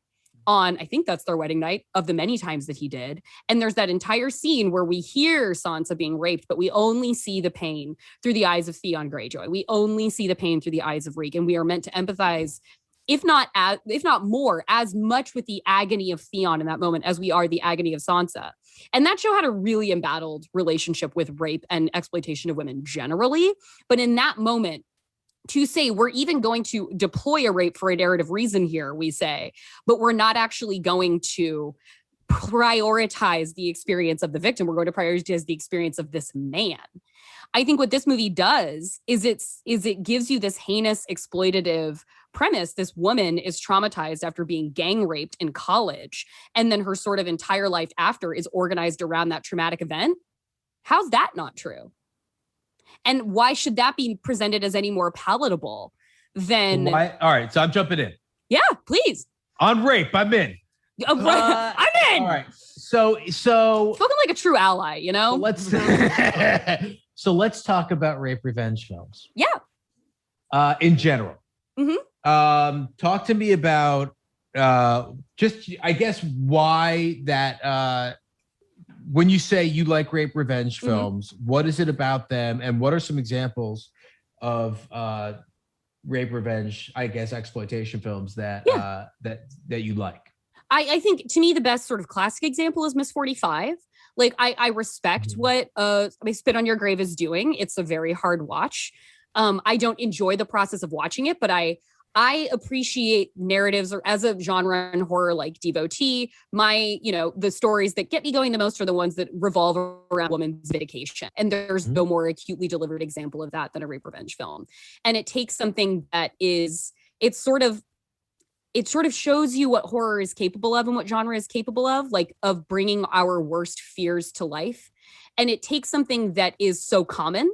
on, I think that's their wedding night, of the many times that he did. And there's that entire scene where we hear Sansa being raped, but we only see the pain through the eyes of Theon Greyjoy. We only see the pain through the eyes of Reek. And we are meant to empathize, if not more, as much with the agony of Theon in that moment as we are the agony of Sansa. And that show had a really embattled relationship with rape and exploitation of women generally. But in that moment, to say we're even going to deploy a rape for a narrative reason here, we say, but we're not actually going to prioritize the experience of the victim. We're going to prioritize the experience of this man. I think what this movie does is it gives you this heinous exploitative premise. This woman is traumatized after being gang raped in college, and then her sort of entire life after is organized around that traumatic event. How's that not true? And why should that be presented as any more palatable than... Why? All right, so I'm jumping in. Yeah, please. On rape, I'm in. I'm in. All right. So spoken like a true ally, you know? So let's talk about rape revenge films. Yeah. In general. Mm-hmm. Talk to me about just, I guess, why that when you say you like rape revenge films, what is it about them, and what are some examples of rape revenge, I guess, exploitation films that you like? I think, to me, the best sort of classic example is Miss 45. Like, I respect what Spit on Your Grave is doing. It's a very hard watch. I don't enjoy the process of watching it, but I appreciate narratives, or as a genre and horror like devotee, the stories that get me going the most are the ones that revolve around woman's vindication. And there's no more acutely delivered example of that than a rape revenge film. And it takes something that it sort of shows you what horror is capable of and what genre is capable of, like of bringing our worst fears to life. And it takes something that is so common.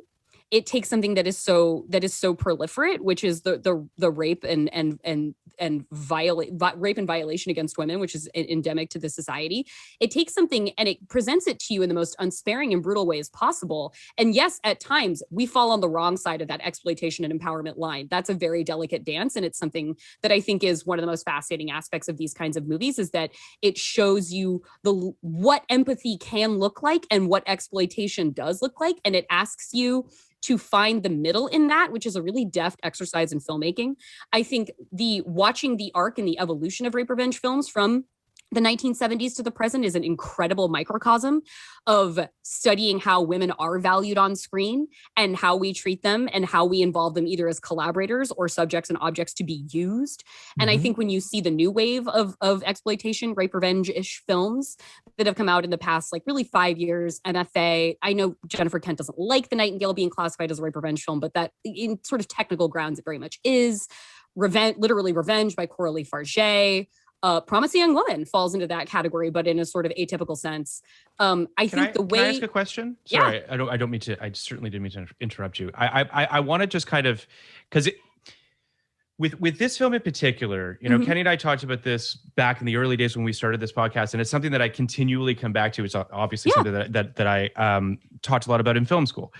It takes something that is so proliferate, which is the rape and rape and violation against women, which is endemic to this society. It takes something and it presents it to you in the most unsparing and brutal ways possible. And yes, at times we fall on the wrong side of that exploitation and empowerment line. That's a very delicate dance. And it's something that I think is one of the most fascinating aspects of these kinds of movies, is that it shows you what empathy can look like and what exploitation does look like. And it asks you to find the middle in that, which is a really deft exercise in filmmaking. I think watching the arc and the evolution of rape revenge films from the 1970s to the present is an incredible microcosm of studying how women are valued on screen and how we treat them and how we involve them either as collaborators or subjects and objects to be used. And I think when you see the new wave of exploitation, rape revenge-ish films that have come out in the past, like really 5 years, MFA, I know Jennifer Kent doesn't like The Nightingale being classified as a rape revenge film, but that in sort of technical grounds, it very much is. Literally Revenge by Coralie Farget. Promising Young Woman falls into that category, but in a sort of atypical sense. Can I ask a question? Sorry, yeah. I don't mean to. I certainly didn't mean to interrupt you. I want to just kind of, because with this film in particular, you know, Kenny and I talked about this back in the early days when we started this podcast, and it's something that I continually come back to. It's obviously something that I talked a lot about in film school.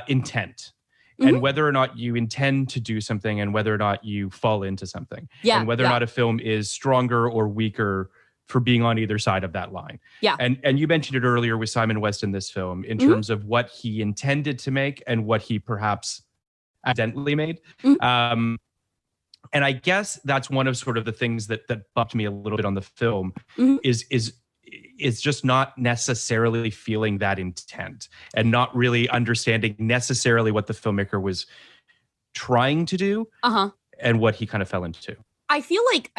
Intent. And whether or not you intend to do something and whether or not you fall into something. And whether or not a film is stronger or weaker for being on either side of that line. Yeah. And you mentioned it earlier with Simon West in this film in terms of what he intended to make and what he perhaps accidentally made. And I guess that's one of sort of the things that bumped me a little bit on the film is just not necessarily feeling that intent and not really understanding necessarily what the filmmaker was trying to do and what he kind of fell into. I feel like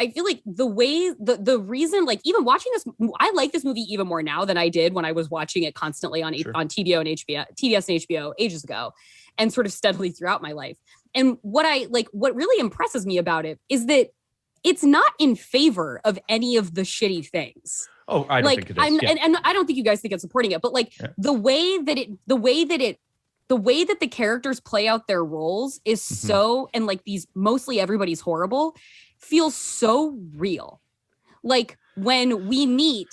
the way the reason, like, even watching this, I like this movie even more now than I did when I was watching it constantly on TBO and TBS and HBO ages ago, and sort of steadily throughout my life. And what really impresses me about it is that it's not in favor of any of the shitty things. Oh, I don't think it is. And I don't think you guys think it's supporting it, but the way that the characters play out their roles is so, and like these mostly everybody's horrible, feels so real. Like when we meet,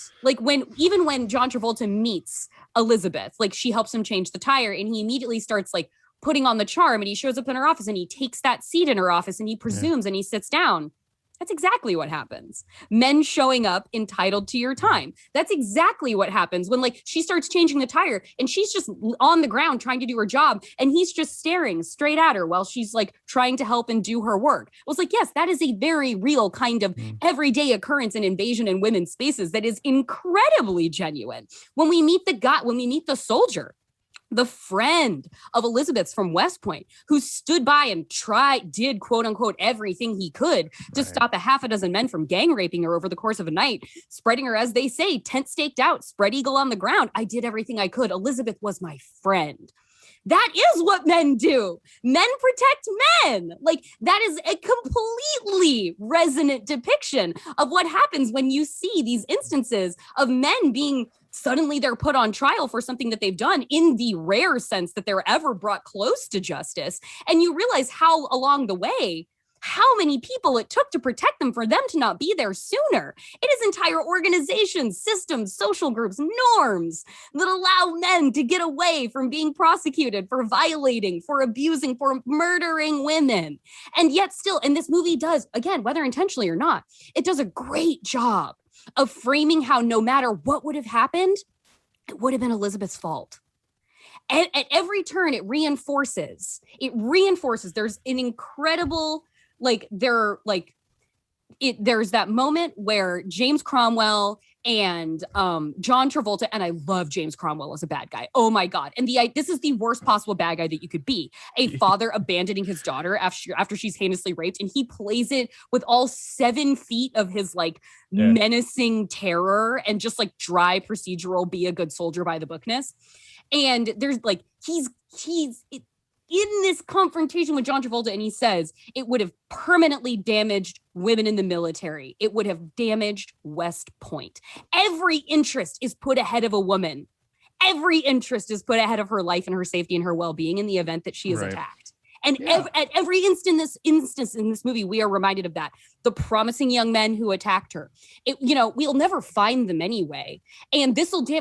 even when John Travolta meets Elizabeth, like she helps him change the tire and he immediately starts like putting on the charm and he shows up in her office and he takes that seat in her office and he presumes and he sits down. That's exactly what happens. Men showing up entitled to your time. That's exactly what happens when like she starts changing the tire and she's just on the ground trying to do her job and he's just staring straight at her while she's like trying to help and do her work. I was like, yes, that is a very real kind of everyday occurrence and invasion in women's spaces that is incredibly genuine. When we meet the soldier, the friend of Elizabeth's from West Point, who stood by and did quote unquote everything he could to stop a half a dozen men from gang raping her over the course of a night, spreading her, as they say, tent staked out, spread eagle on the ground. I did everything I could. Elizabeth was my friend. That is what men do. Men protect men. Like, that is a completely resonant depiction of what happens when you see these instances of men being suddenly they're put on trial for something that they've done in the rare sense that they're ever brought close to justice. And you realize how along the way, how many people it took to protect them for them to not be there sooner. It is entire organizations, systems, social groups, norms that allow men to get away from being prosecuted for violating, for abusing, for murdering women. And yet still, and this movie does, again, whether intentionally or not, it does a great job of framing how no matter what would have happened, it would have been Elizabeth's fault. And at every turn, it reinforces. There's an incredible, there's that moment where James Cromwell and John Travolta, and I love James Cromwell as a bad guy. Oh my God. And this is the worst possible bad guy that you could be. A father abandoning his daughter after she's heinously raped, and he plays it with all 7 feet of his menacing terror and just like dry procedural, be a good soldier by the bookness. And there's he's in this confrontation with John Travolta, and he says it would have permanently damaged women in the military. It would have damaged West Point. Every interest is put ahead of a woman. Every interest is put ahead of her life and her safety and her well-being in the event that she is attacked. And at every instance in this movie, we are reminded of that. The promising young men who attacked her. We'll never find them anyway. And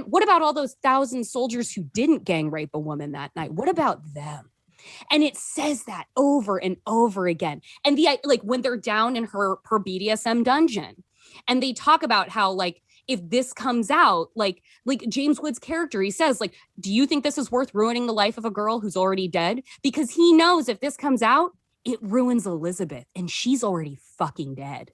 what about all those 1,000 soldiers who didn't gang rape a woman that night? What about them? And it says that over and over again. And when they're down in her BDSM dungeon and they talk about how if this comes out, like James Woods' character, he says, do you think this is worth ruining the life of a girl who's already dead? Because he knows if this comes out, it ruins Elizabeth and she's already fucking dead.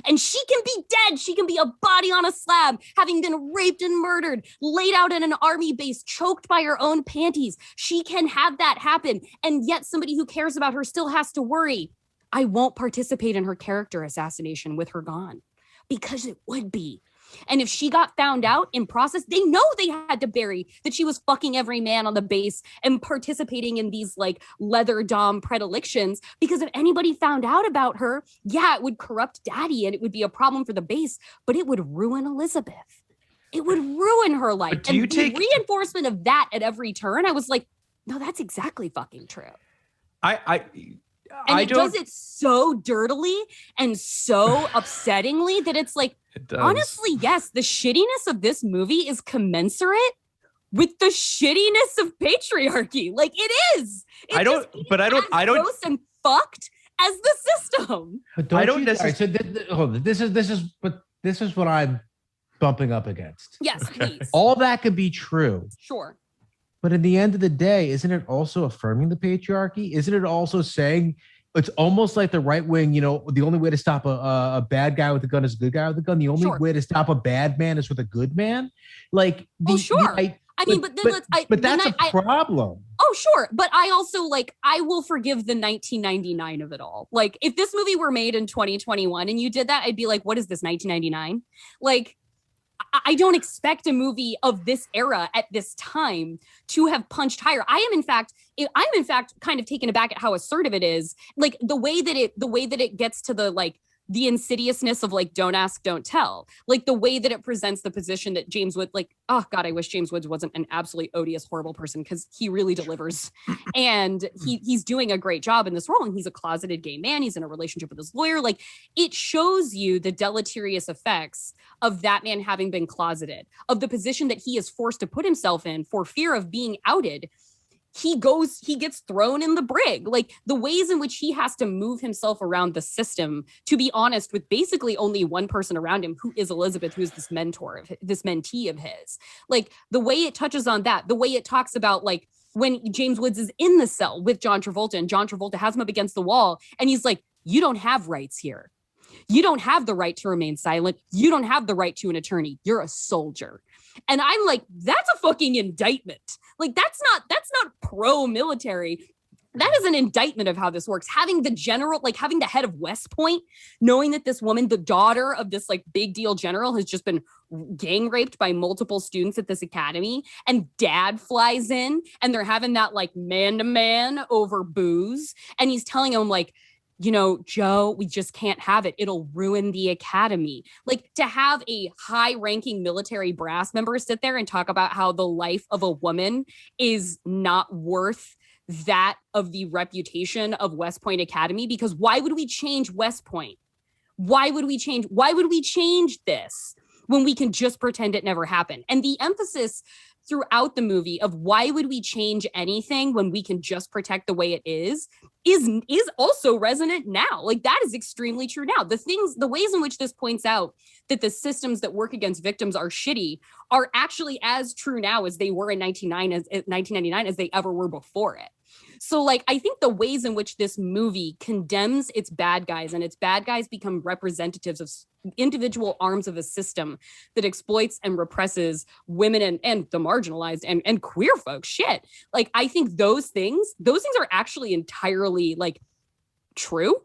And she can be dead. She can be a body on a slab, having been raped and murdered, laid out in an army base, choked by her own panties. She can have that happen. And yet somebody who cares about her still has to worry. I won't participate in her character assassination with her gone, because it would be. And if she got found out in process, they know they had to bury that she was fucking every man on the base and participating in these leather dom predilections, because if anybody found out about her, it would corrupt daddy and it would be a problem for the base, but it would ruin Elizabeth. It would ruin her life. Do you take reinforcement of that at every turn? I was like, no, that's exactly fucking true. And it does it so dirtily and so upsettingly that it's honestly, yes, the shittiness of this movie is commensurate with the shittiness of patriarchy. It is. I don't. Gross and fucked as the system. But this is what I'm bumping up against. Yes, please. All that could be true. Sure. But in the end of the day, isn't it also affirming the patriarchy? Isn't it also saying it's almost like the right wing, the only way to stop a bad guy with a gun is a good guy with a gun. The only way to stop a bad man is with a good man. Sure. But that's a problem. Oh, sure. But I also I will forgive the 1999 of it all. If this movie were made in 2021 and you did that, I'd be like, what is this, 1999? I don't expect a movie of this era at this time to have punched higher. I'm in fact kind of taken aback at how assertive it is. The way that it gets to the insidiousness of don't ask, don't tell. The way that it presents the position that James Woods, oh God, I wish James Woods wasn't an absolutely odious, horrible person, because he really delivers. And he's doing a great job in this role. And he's a closeted gay man. He's in a relationship with his lawyer. It shows you the deleterious effects of that man having been closeted, of the position that he is forced to put himself in for fear of being outed. He gets thrown in the brig. The ways in which he has to move himself around the system, to be honest, with basically only one person around him, who is Elizabeth, who is this mentee of his. The way it touches on that, the way it talks about when James Woods is in the cell with John Travolta and John Travolta has him up against the wall and he's like, you don't have rights here. You don't have the right to remain silent. You don't have the right to an attorney. You're a soldier. And I'm like, that's a fucking indictment. That's not pro-military. That is an indictment of how this works. Having the general, having the head of West Point, knowing that this woman, the daughter of this big deal general, has just been gang raped by multiple students at this academy, and dad flies in and they're having that man to man over booze. And he's telling him Joe, we just can't have it. It'll ruin the academy. To have a high-ranking military brass member sit there and talk about how the life of a woman is not worth that of the reputation of West Point Academy, because why would we change West Point? Why would we change this when we can just pretend it never happened? And the emphasis throughout the movie of why would we change anything when we can just protect the way it is also resonant now. That is extremely true now. The ways in which this points out that the systems that work against victims are shitty are actually as true now as they were in 1999 as they ever were before it. So I think the ways in which this movie condemns its bad guys, and its bad guys become representatives of individual arms of a system that exploits and represses women and the marginalized and queer folks. Shit. I think those things are actually entirely true.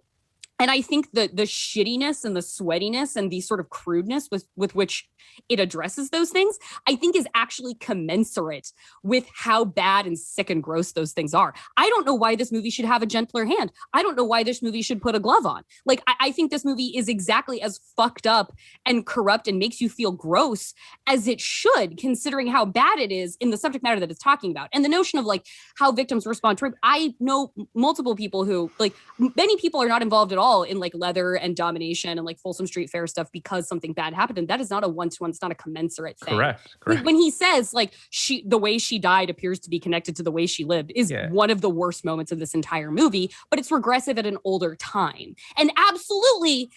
And I think the shittiness and the sweatiness and the sort of crudeness with which it addresses those things, I think is actually commensurate with how bad and sick and gross those things are. I don't know why this movie should have a gentler hand. I don't know why this movie should put a glove on. Like, I think this movie is exactly as fucked up and corrupt and makes you feel gross as it should, considering how bad it is in the subject matter that it's talking about. And the notion of like how victims respond to rape. I know multiple people who, like, many people are not involved at all in like leather and domination and like Folsom Street Fair stuff because something bad happened. And that is not a one-to-one, it's not a commensurate thing. Correct. When he says like the way she died appears to be connected to the way she lived is one of the worst moments of this entire movie, but it's regressive at an older time and absolutely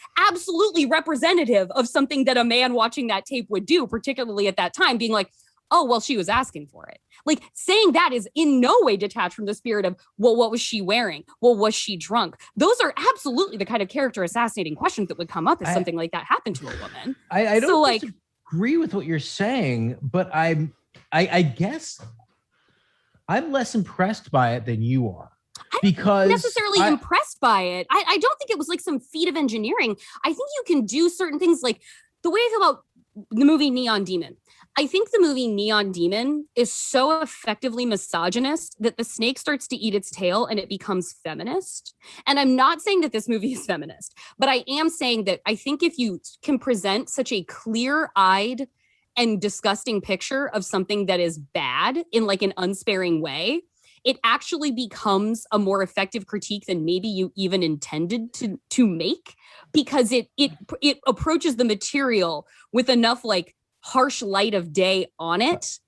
representative of something that a man watching that tape would do, particularly at that time, being like, oh, well, she was asking for it. Like, saying that is in no way detached from the spirit of, well, what was she wearing? Well, was she drunk? Those are absolutely the kind of character assassinating questions that would come up if something like that happened to a woman. I don't disagree with what you're saying, but I guess I'm less impressed by it than you are. Because I'm not necessarily impressed by it. I don't think it was like some feat of engineering. I think you can do certain things, like the way I feel about the movie Neon Demon. I think the movie Neon Demon is so effectively misogynist that the snake starts to eat its tail and it becomes feminist. And I'm not saying that this movie is feminist, but I am saying that I think if you can present such a clear-eyed and disgusting picture of something that is bad in like an unsparing way, it actually becomes a more effective critique than maybe you even intended to make, because it approaches the material with enough like harsh light of day on it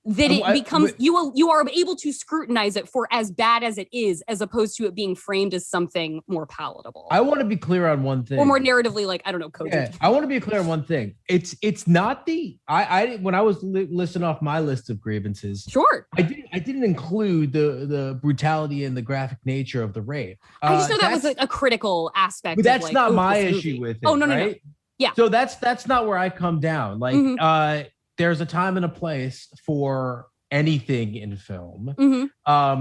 that it becomes you are able to scrutinize it for as bad as it is, as opposed to it being framed as something more palatable. I want to be clear on one thing, or more narratively, like, I don't know, cogent. Yeah, I want to be clear on one thing. It's not the I when I was listing off my list of grievances. Sure, I didn't include the brutality and the graphic nature of the rape. I just know that was a critical aspect. But that's of, like, not my issue with it. Oh no. Yeah. So that's not where I come down. Like, there's a time and a place for anything in film.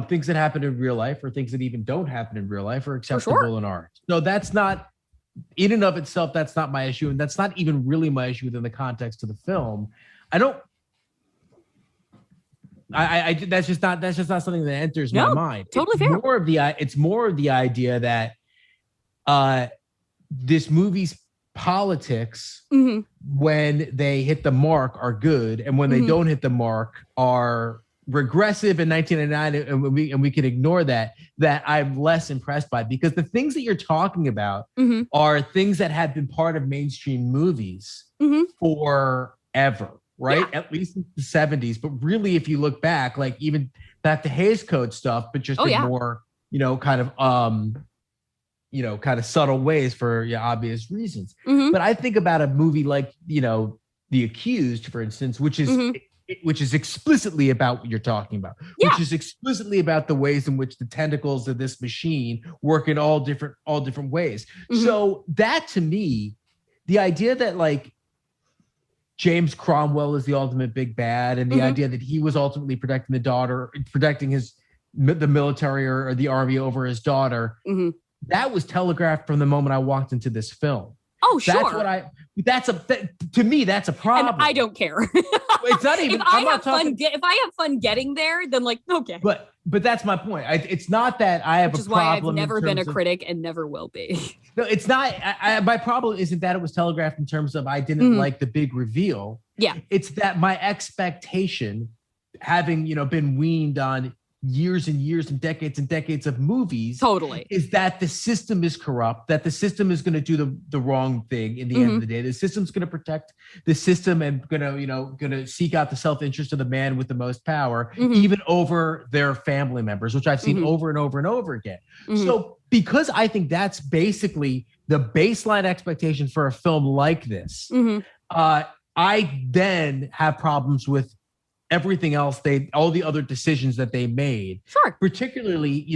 Things that happen in real life, or things that even don't happen in real life, are acceptable in art. So that's not, in and of itself, that's not my issue. And that's not even really my issue within the context of the film. That's just not something that enters my mind. Totally fair. It's more of the idea that this movie's politics, when they hit the mark, are good, and when they don't hit the mark are regressive in 1999, and we can ignore that I'm less impressed by, because the things that you're talking about are things that have been part of mainstream movies forever, right? Yeah. At least in the 70s. But really, if you look back, like even back to Hays Code stuff, but just in more, kind of subtle ways for obvious reasons. But I think about a movie like, The Accused, for instance, which is explicitly about what you're talking about, which is explicitly about the ways in which the tentacles of this machine work in all different ways. So that, to me, the idea that like James Cromwell is the ultimate big bad, and the idea that he was ultimately protecting the military or the army over his daughter, that was telegraphed from the moment I walked into this film. Oh, sure. To me, that's a problem. And I don't care. It's not even. If I have fun getting there, then like, okay. But that's my point. It's not that I have a problem. Which is why I've never been a critic and never will be. No, it's not. My problem isn't that it was telegraphed in terms of I didn't like the big reveal. Yeah. It's that my expectation, having been weaned on years and years and decades of movies, totally, is that the system is corrupt, that the system is going to do the wrong thing in the end of the day. The system's going to protect the system and going to seek out the self-interest of the man with the most power, even over their family members, which I've seen over and over and over again. So because I think that's basically the baseline expectation for a film like this, I then have problems with everything else, all the other decisions that they made. Sure. Particularly,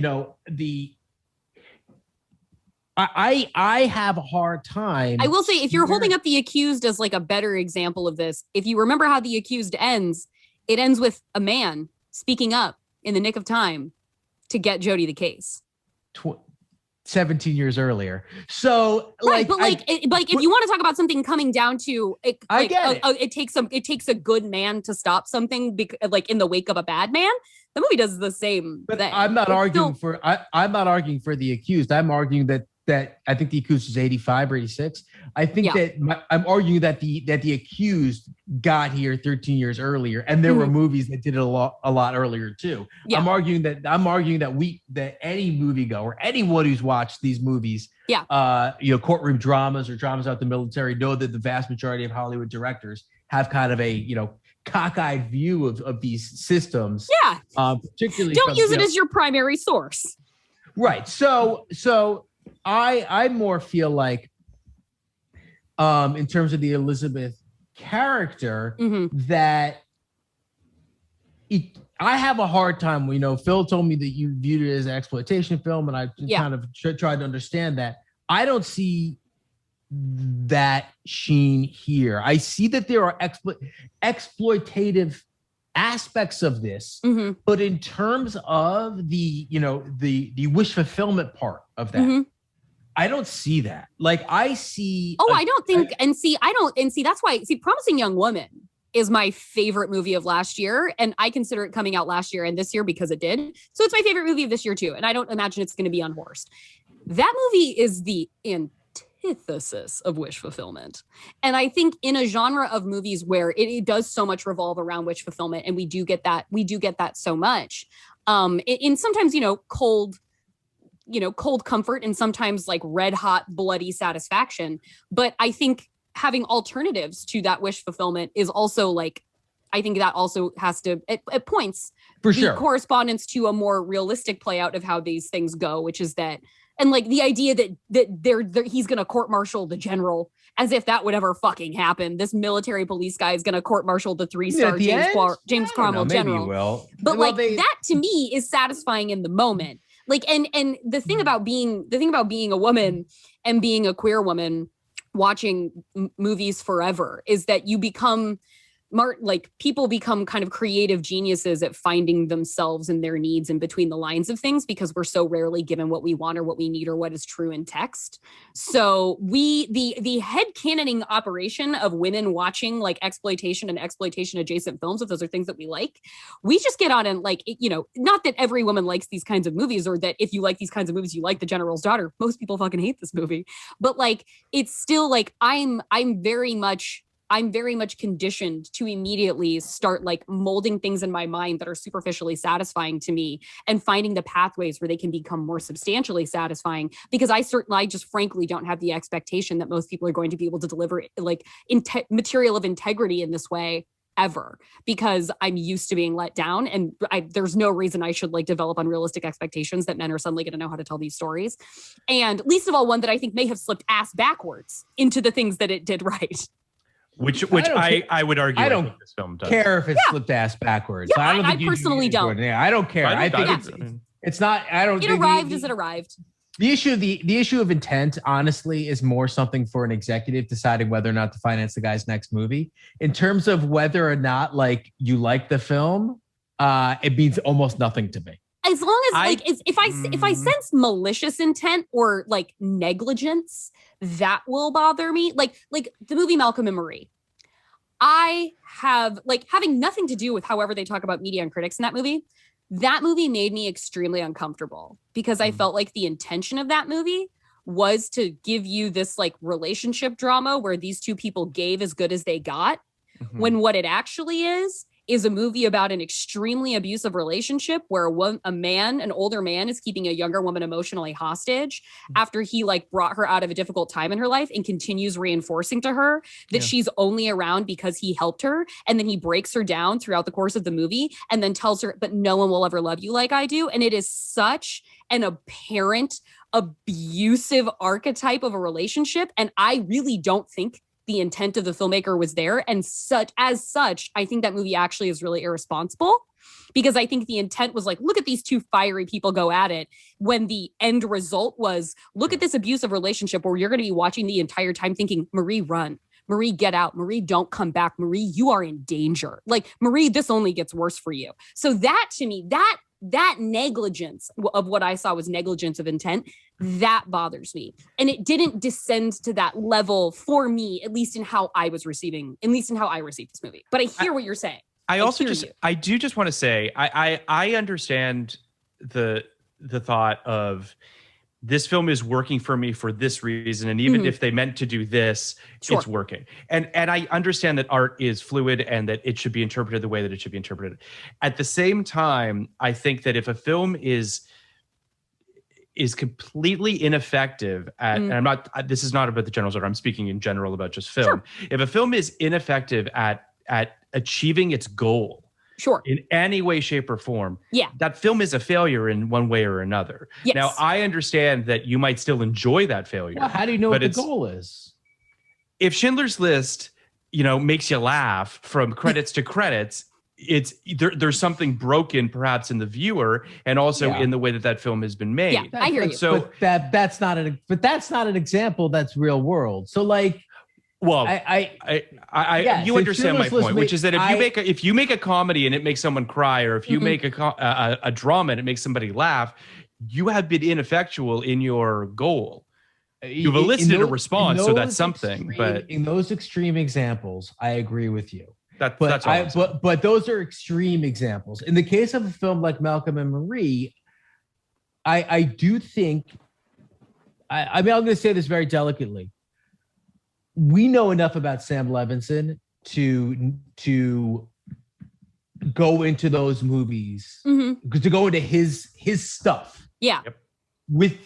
I have a hard time. I will say, if you're holding up The Accused as like a better example of this, if you remember how The Accused ends, it ends with a man speaking up in the nick of time to get Jody the case. 17 years earlier. So right, but if you want to talk about something coming down to it, I get it. It takes a good man to stop something, like in the wake of a bad man. The movie does the same but thing. I'm not arguing for the accused. I'm arguing that I think the accused is 85 or 86. I think I'm arguing that the accused got here 13 years earlier, and there were movies that did it a lot earlier too. Yeah. I'm arguing that any moviegoer, anyone who's watched these movies, courtroom dramas or dramas about the military, know that the vast majority of Hollywood directors have kind of a cockeyed view of these systems. Yeah. Particularly don't use it as your primary source. Right. So I more feel like, in terms of the Elizabeth character, that I have a hard time. Phil told me that you viewed it as an exploitation film, and I kind of tried to understand that. I don't see that sheen here. I see that there are exploitative aspects of this, but in terms of the wish fulfillment part of that, I don't see that. Like I see. Oh, I don't think. That's why. Promising Young Woman is my favorite movie of last year, and I consider it coming out last year and this year because it did. So it's my favorite movie of this year too, and I don't imagine it's going to be unhorsed. That movie is the antithesis of wish fulfillment, and I think in a genre of movies where it does so much revolve around wish fulfillment, and we do get that so much. In sometimes cold comfort and sometimes like red hot bloody satisfaction. But I think having alternatives to that wish fulfillment is also I think that also has to, at points, for sure, correspondence to a more realistic play out of how these things go, which is that, and like the idea that he's going to court martial the general as if that would ever fucking happen. This military police guy is going to court martial the 3-star James Cromwell general. Will. But that to me is satisfying in the moment. Like, and the thing about being a woman and being a queer woman watching movies forever is that you become people become kind of creative geniuses at finding themselves and their needs in between the lines of things, because we're so rarely given what we want or what we need or what is true in text. So the headcanoning operation of women watching like exploitation and exploitation adjacent films, if those are things that we like, we just get on and not that every woman likes these kinds of movies, or that if you like these kinds of movies, you like The General's Daughter. Most people fucking hate this movie, but it's still I'm very much conditioned to immediately start molding things in my mind that are superficially satisfying to me and finding the pathways where they can become more substantially satisfying, because I just frankly don't have the expectation that most people are going to be able to deliver material of integrity in this way ever, because I'm used to being let down, and there's no reason I should develop unrealistic expectations that men are suddenly going to know how to tell these stories. And least of all, one that I think may have slipped ass backwards into the things that it did right. Which I would argue I don't this film does. care if it slipped ass backwards. Yeah, I don't think I personally don't. Yeah, I don't care. I think it's not. I don't. It arrived as it arrived. The issue of intent, honestly, is more something for an executive deciding whether or not to finance the guy's next movie. In terms of whether or not you like the film, it means almost nothing to me. As long as if I sense malicious intent or negligence, that will bother me. Like the movie Malcolm and Marie. I have having nothing to do with however they talk about media and critics in that movie. That movie made me extremely uncomfortable because I felt like the intention of that movie was to give you this relationship drama where these two people gave as good as they got, when what it actually is a movie about an extremely abusive relationship where an older man is keeping a younger woman emotionally hostage after he brought her out of a difficult time in her life and continues reinforcing to her that she's only around because he helped her. And then he breaks her down throughout the course of the movie and then tells her, but no one will ever love you like I do. And it is such an apparent abusive archetype of a relationship. And I really don't think the intent of the filmmaker was there. And as such, I think that movie actually is really irresponsible, because I think the intent was look at these two fiery people go at it, when the end result was, look at this abusive relationship where you're going to be watching the entire time thinking, Marie, run. Marie, get out. Marie, don't come back. Marie, you are in danger. Marie, this only gets worse for you. So that to me, that negligence of what I saw was negligence of intent. That bothers me. And it didn't descend to that level for me, at least in how I received this movie. But I hear what you're saying. I do just want to say, I understand the thought of this film is working for me for this reason. And even if they meant to do this, it's working. And I understand that art is fluid and that it should be interpreted the way that it should be interpreted. At the same time, I think that if a film is completely ineffective at, and this is not about the general order, I'm speaking in general about just film. Sure. If a film is ineffective at achieving its goal, in any way, shape, or form, that film is a failure in one way or another. Yes. Now, I understand that you might still enjoy that failure. Well, how do you know what the goal is? If Schindler's List, makes you laugh from credits to credits, there's something broken perhaps in the viewer and also in the way that film has been made. Yeah, I hear you. So that's not an example that's real world. So like, well, you understand my point, which is that if you make a comedy and it makes someone cry, or if you make a drama and it makes somebody laugh, you have been ineffectual in your goal. You've elicited a response, so that's something. But in those extreme examples, I agree with you. But those are extreme examples. In the case of a film like Malcolm and Marie, I do think. I mean, I'm going to say this very delicately. We know enough about Sam Levinson to go into those movies, to go into his stuff. Yeah. With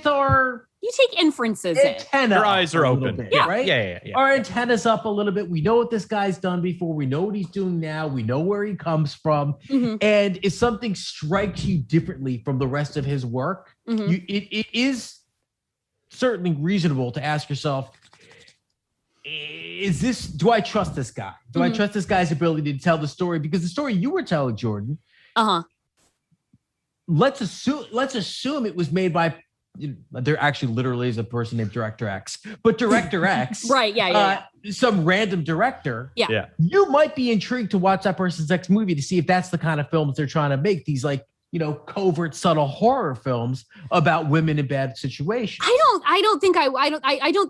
our, you take inferences in. Your eyes are open. Bit, yeah. Right? Yeah. Our antennas up a little bit. We know what this guy's done before. We know what he's doing now. We know where he comes from. And if something strikes you differently from the rest of his work, it is certainly reasonable to ask yourself, do I trust this guy? Do I trust this guy's ability to tell the story? Because the story you were telling, Jordan, let's assume it was made by, there actually literally is a person named Director X, but Director X, right? Yeah. Some random director. Yeah. You might be intrigued to watch that person's next movie to see if that's the kind of films they're trying to make. These covert, subtle horror films about women in bad situations. I don't,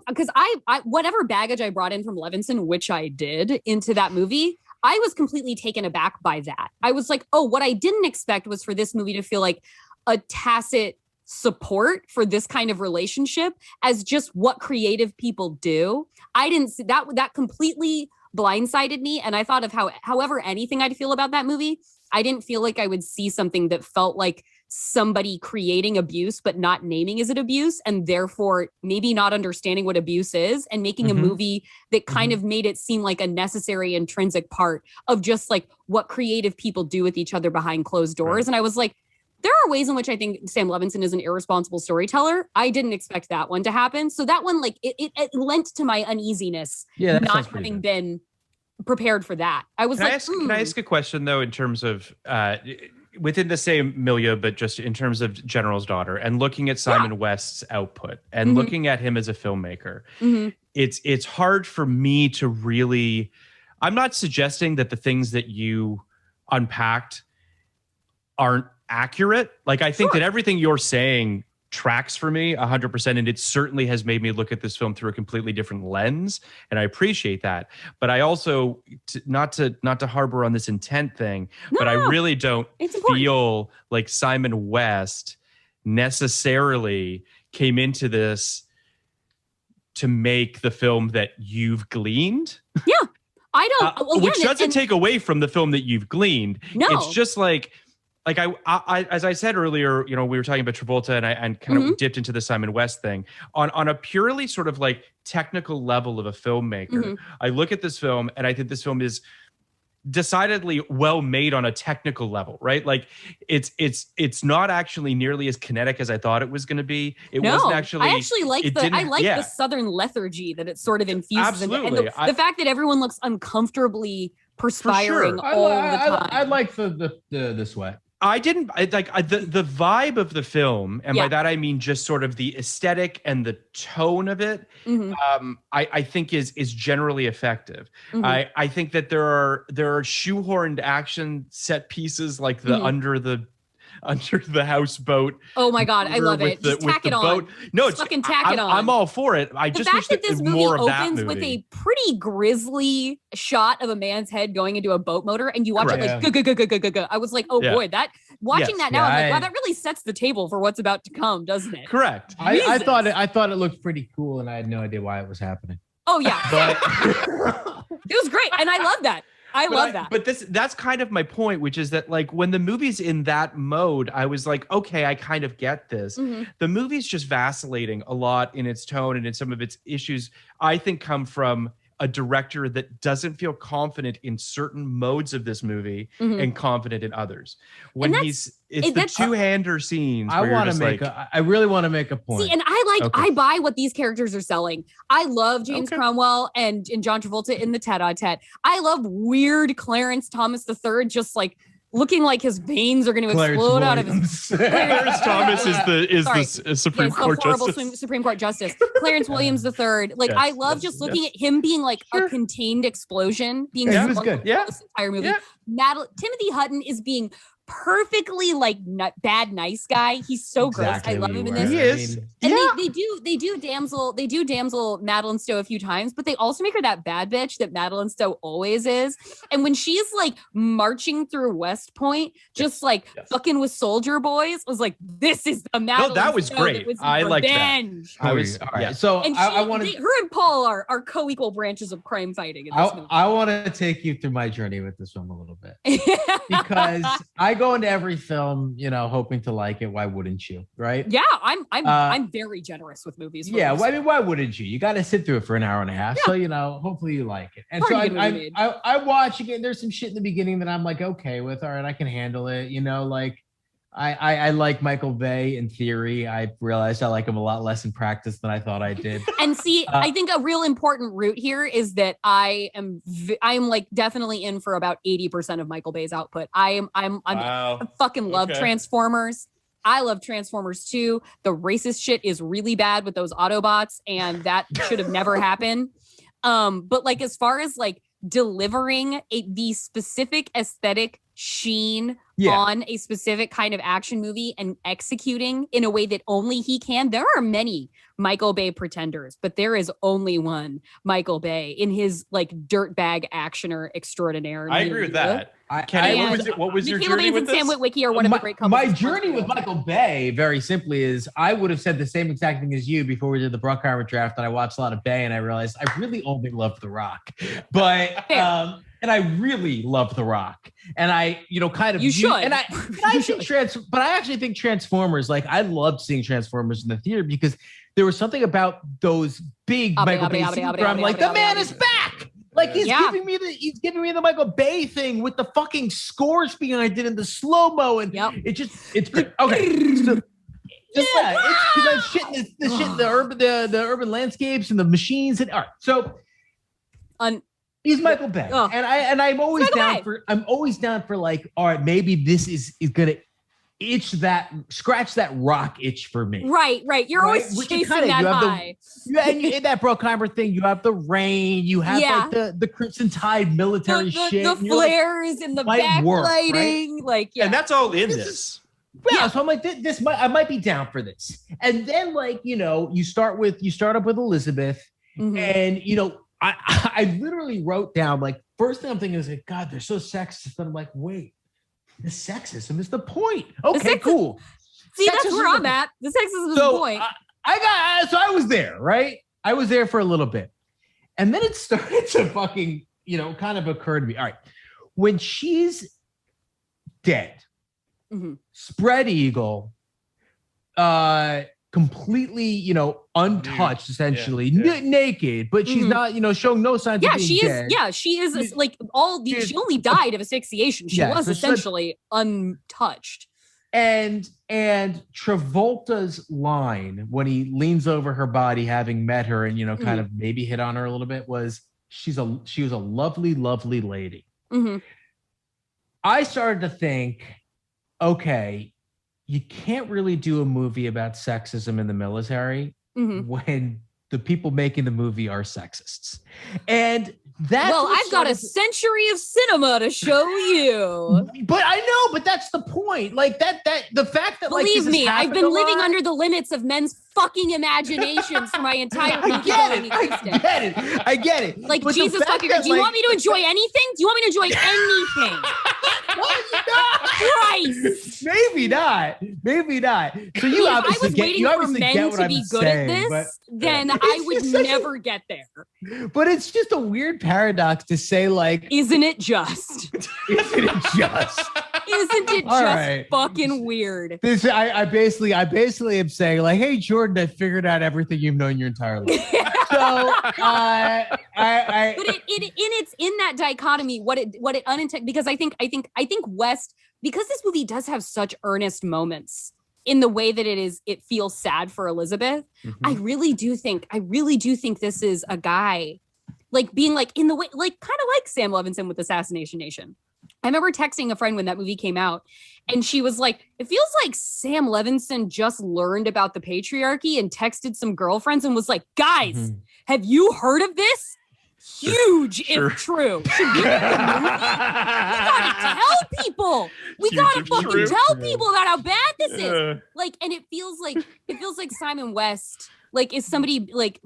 because I whatever baggage I brought in from Levinson, which I did into that movie, I was completely taken aback by that. I was like, oh, what I didn't expect was for this movie to feel like a tacit support for this kind of relationship as just what creative people do. I didn't see that completely blindsided me. And I thought of however anything I'd feel about that movie, I didn't feel like I would see something that felt like somebody creating abuse, but not naming is it abuse, and therefore maybe not understanding what abuse is, and making a movie that kind of made it seem like a necessary intrinsic part of just like what creative people do with each other behind closed doors. Right. And I was like, there are ways in which I think Sam Levinson is an irresponsible storyteller. I didn't expect that one to happen. So that one, like it lent to my uneasiness, not having been prepared for that. I was can I ask a question though, in terms of within the same milieu, but just in terms of General's Daughter and looking at Simon West's output and looking at him as a filmmaker, it's hard for me to really, I'm not suggesting that the things that you unpacked aren't accurate. Like, I think that everything you're saying tracks for me 100%, and it certainly has made me look at this film through a completely different lens, and I appreciate that. But I also, not to harbor on this intent thing, but I really don't feel like Simon West necessarily came into this to make the film that you've gleaned. Yeah, I don't. Which doesn't take away from the film that you've gleaned. No, it's just like I as I said earlier, we were talking about Travolta, and kind of dipped into the Simon West thing on a purely sort of like technical level of a filmmaker. I look at this film and I think this film is decidedly well made on a technical level, right? Like it's not actually nearly as kinetic as I thought it was going to be. It wasn't actually. I actually like the Southern lethargy that it sort of infuses. Absolutely. And the fact that everyone looks uncomfortably perspiring all the time. I like the sweat. I the vibe of the film, and by that I mean just sort of the aesthetic and the tone of it. I think is generally effective. I think that there are shoehorned action set pieces like the under the under the houseboat. Oh my God, I love it. Just tack it on. No, it's fucking tack it on. I'm all for it. I just wish that this movie more of that opens movie. with a pretty grisly shot of a man's head going into a boat motor, and you watch it like go. I was like, oh boy, watching that now, I'm like, wow, that really sets the table for what's about to come, doesn't it? Correct. I thought it looked pretty cool, and I had no idea why it was happening. Oh yeah, it was great, and I love that. I love that. But that's kind of my point, which is that like when the movie's in that mode, I was like, okay, I kind of get this. Mm-hmm. The movie's just vacillating a lot in its tone and in some of its issues, I think come from a director that doesn't feel confident in certain modes of this movie and confident in others. When it's the two-hander scenes. I really want to make a point. See, and I buy what these characters are selling. I love James Cromwell and John Travolta in the tete-a-tete. I love weird Clarence Thomas III just like looking like his veins are going to explode out of his. Clarence Thomas is the Supreme Court justice. Supreme Court justice. Clarence Williams III. Like I love just looking at him being like a contained explosion, being he was good. This entire movie. Yeah. Timothy Hutton is being perfectly like bad nice guy. He's so gross. I love him in this. He is. And they do damsel Madeline Stowe a few times, but they also make her that bad bitch that Madeline Stowe always is. And when she's like marching through West Point, just like fucking with soldier boys, I was like, this is the Madeline. No, that was Stowe great. I like that. I was all right. So and I want to. Her and Paul are co-equal branches of crime fighting. In this movie. I want to take you through my journey with this film a little bit because I go into every film, hoping to like it. Why wouldn't you? Right? Yeah, I'm very generous with movies. Yeah, well, I mean, why wouldn't you? You got to sit through it for an hour and a half. Yeah. So, hopefully you like it. And I watch again. There's some shit in the beginning that I'm like, okay with. All right, I can handle it. I like Michael Bay in theory. I realized I like him a lot less in practice than I thought I did. And see, I think a real important root here is that I am like definitely in for about 80% of Michael Bay's output. I fucking love Transformers. I love Transformers 2. The racist shit is really bad with those Autobots, and that should have never happened. But like as far as like delivering the specific aesthetic sheen on a specific kind of action movie and executing in a way that only he can. There are many Michael Bay pretenders, but there is only one Michael Bay in his like dirtbag actioner extraordinaire. I agree with that. What was your journey with this? Sam Witwicky are one of the great couples. My journey with Michael Bay, very simply, is I would have said the same exact thing as you before we did the Bruckheimer draft, and I watched a lot of Bay, and I realized I really only love The Rock. But and I really love The Rock, and I, kind of you should. And I think but I actually think Transformers. Like I loved seeing Transformers in the theater because there was something about those big Michael Bay scenes where I'm like, the man is back. Like he's giving me the Michael Bay thing with the fucking scores behind it and the slow mo and it's great. Okay, so, it's shit in the urban landscapes and the machines and all right. So he's Michael Bay, and I'm always down for like, all right, maybe this is gonna scratch that rock itch for me. Right. You're always chasing that high. And in that Bruckheimer thing, you have the rain, you have like the Crimson Tide military shit. The flares and the backlighting. Right? And that's all in this. Yeah, so I'm like, I might be down for this. And then like, you start up with Elizabeth and I literally wrote down like, first thing I'm thinking is like, God, they're so sexist. And I'm like, wait. The sexism is the point. Okay, cool. See, that's where I'm at. The sexism is the point. I was there, right? I was there for a little bit. And then it started to fucking, kind of occur to me. All right. When she's dead, spread eagle, completely, untouched, essentially, naked, but she's not, showing no signs of being dead. She is like she only died of asphyxiation. She was essentially untouched. And Travolta's line when he leans over her body, having met her and, kind of maybe hit on her a little bit, was she was a lovely, lovely lady. I started to think, okay, you can't really do a movie about sexism in the military when the people making the movie are sexists. And Well, I've got a century of cinema to show you. But I know, but that's the point. Like that the fact that believe like, me, I've been living under the limits of men's fucking imaginations for my entire I get it. Like, but Jesus fucking, do you want me to enjoy anything? Do you want me to enjoy anything? Christ. Maybe not. So you if I obviously was get, waiting you for obviously men get what to I'm be good saying, at this, then I would never get there. But it's just a weird paradox to say, like, isn't it just? Isn't it just? Isn't it All just right. fucking weird? This I basically am saying, like, hey Jordan, I figured out everything you've known your entire life. So but it's in that dichotomy, what it unintended, because I think West, because this movie does have such earnest moments in the way that it feels sad for Elizabeth. Mm-hmm. I really do think this is a guy like being like in the way, like kind of like Sam Levinson with Assassination Nation. I remember texting a friend when that movie came out, and she was like, it feels like Sam Levinson just learned about the patriarchy and texted some girlfriends and was like, guys, have you heard of this? Huge if true. Should we make a movie? We gotta tell people. We gotta fucking tell people about how bad this is. Like, and it feels like Simon West, like, is somebody like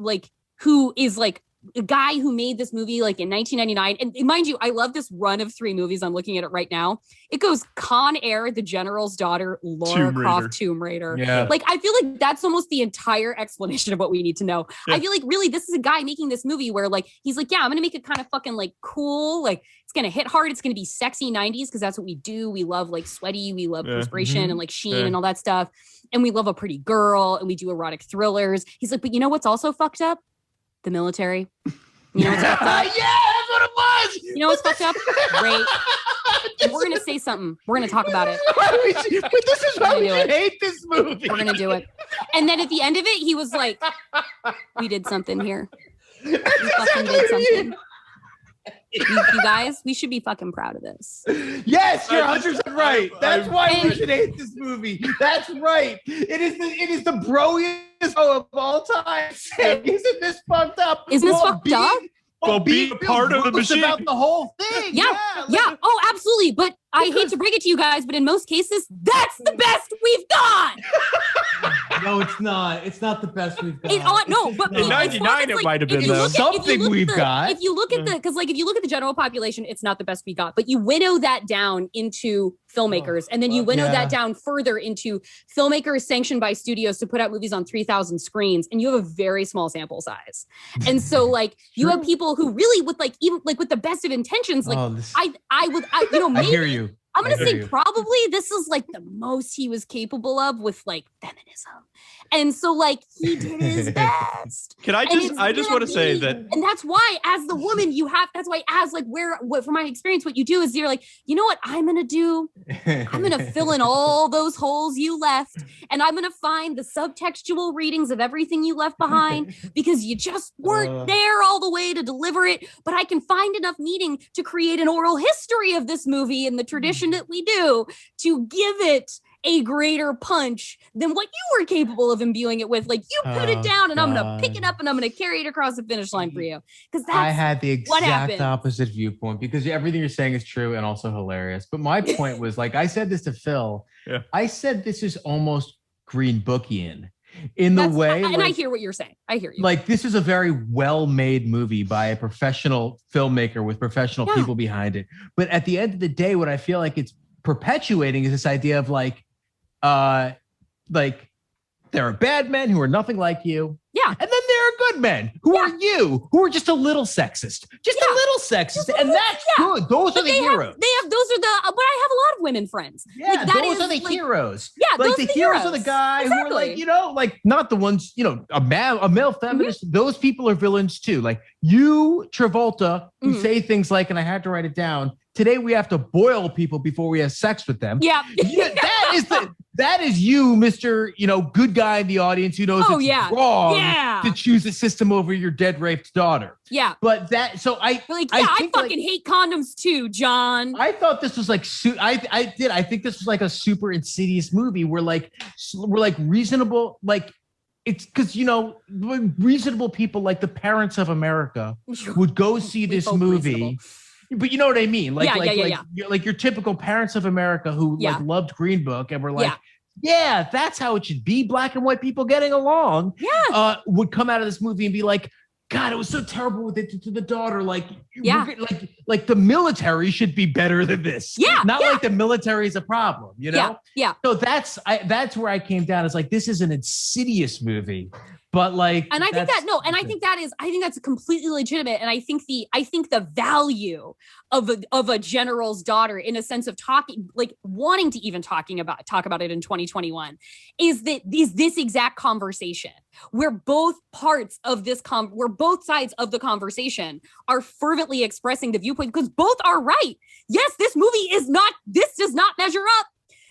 who is like a guy who made this movie like in 1999. And mind you, I love this run of 3 movies. I'm looking at it right now. It goes Con Air, The General's Daughter, Lara Croft, Tomb Raider. Yeah. Like, I feel like that's almost the entire explanation of what we need to know. Yeah. I feel like really this is a guy making this movie where like, he's like, yeah, I'm going to make it kind of fucking like cool. Like, it's going to hit hard. It's going to be sexy 90s because that's what we do. We love like sweaty. We love perspiration and like sheen and all that stuff. And we love a pretty girl and we do erotic thrillers. He's like, but you know what's also fucked up? The military. You know what's fucked up? Yeah, that's what it was. You know what's fucked up? Great. And we're going to say something. We're going to talk about it. But this is why we hate this movie. We're going to do it. And then at the end of it, he was like, we did something here. We fucking did something. You guys, we should be fucking proud of this. Yes, you're 100% right. That's why we should hate this movie. That's right. It is the broiest of all time. Isn't this fucked up? Isn't this fucked up? Well, being part of the machine. About the whole thing. Yeah. Oh, absolutely. But I hate to break it to you guys, but in most cases, that's the best we've got. No, it's not. It's not the best we've got. But in 99 it might have been though. Something we've got. If you look at because like if you look at the general population, it's not the best we got. But you winnow that down into filmmakers, and then you winnow that down further into filmmakers sanctioned by studios to put out movies on 3,000 screens, and you have a very small sample size. And so like you have people who really with like even like with the best of intentions, like I hear you. I'm going to say probably this is like the most he was capable of with like feminism. And so like he did his best. I just want to say that. And that's why as the woman that's why as like from my experience, what you do is you're like, you know what I'm going to do? I'm going to fill in all those holes you left. And I'm going to find the subtextual readings of everything you left behind because you just weren't there all the way to deliver it. But I can find enough meaning to create an oral history of this movie in the tradition that we do to give it a greater punch than what you were capable of imbuing it with. Like you put it down and I'm going to pick it up and I'm going to carry it across the finish line for you. Because I had the exact opposite viewpoint because everything you're saying is true and also hilarious. But my point was like, I said this to Phil. Yeah. I said, this is almost Green Bookian in the way. And I hear what you're saying. I hear you. Like this is a very well-made movie by a professional filmmaker with professional people behind it. But at the end of the day, what I feel like it's perpetuating is this idea of like there are bad men who are nothing like you. Yeah. And then there are good men who are you, who are just a little sexist. Just a little sexist. And that's good. Those are the heroes. But I have a lot of women friends. Yeah, like, those are the heroes. Yeah, like the heroes are the guy who are like, like not the ones, a male feminist. Those people are villains too. Like you, Travolta, who say things like, and I had to write it down, today we have to boil people before we have sex with them. Yeah. That is you, Mr. Good guy in the audience who knows it's wrong to choose a system over your dead raped daughter. Yeah. But I fucking hate condoms too, John. I thought this was like I think this was like a super insidious movie where like reasonable, like it's because, reasonable people like the parents of America would go see this movie. Reasonable. But you know what I mean? Like your typical parents of America who like loved Green Book and were like, yeah, that's how it should be. Black and white people getting along. Yeah. Would come out of this movie and be like, God, it was so terrible with it to the daughter. Like, like the military should be better than this. Yeah. Not like the military is a problem, Yeah. So that's where I came down. It's like, this is an insidious movie. But like, and I think I think that's completely legitimate. And I think the value of a general's daughter in a sense of wanting to even talk about it in 2021 is this exact conversation where both parts of this where both sides of the conversation are fervently expressing the viewpoint because both are right. Yes, this does not measure up.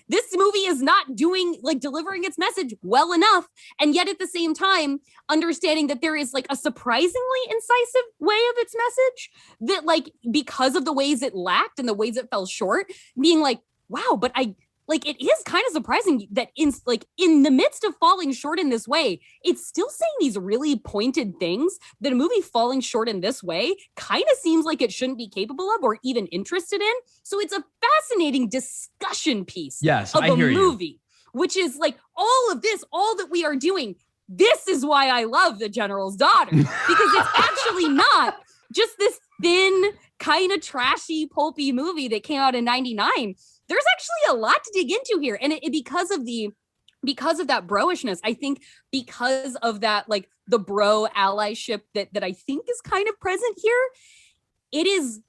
This movie is not delivering its message well enough. And yet at the same time, understanding that there is like a surprisingly incisive way of its message that like, because of the ways it lacked and the ways it fell short, being like, wow, but it is kind of surprising that in the midst of falling short in this way, it's still saying these really pointed things that a movie falling short in this way kind of seems like it shouldn't be capable of or even interested in. So it's a fascinating discussion piece of a movie, which is like all that we are doing. This is why I love The General's Daughter, because it's actually not just this thin, kind of trashy, pulpy movie that came out in 99. There's actually a lot to dig into here. And because of that bro-ishness, I think because of that, like the bro allyship that I think is kind of present here, it is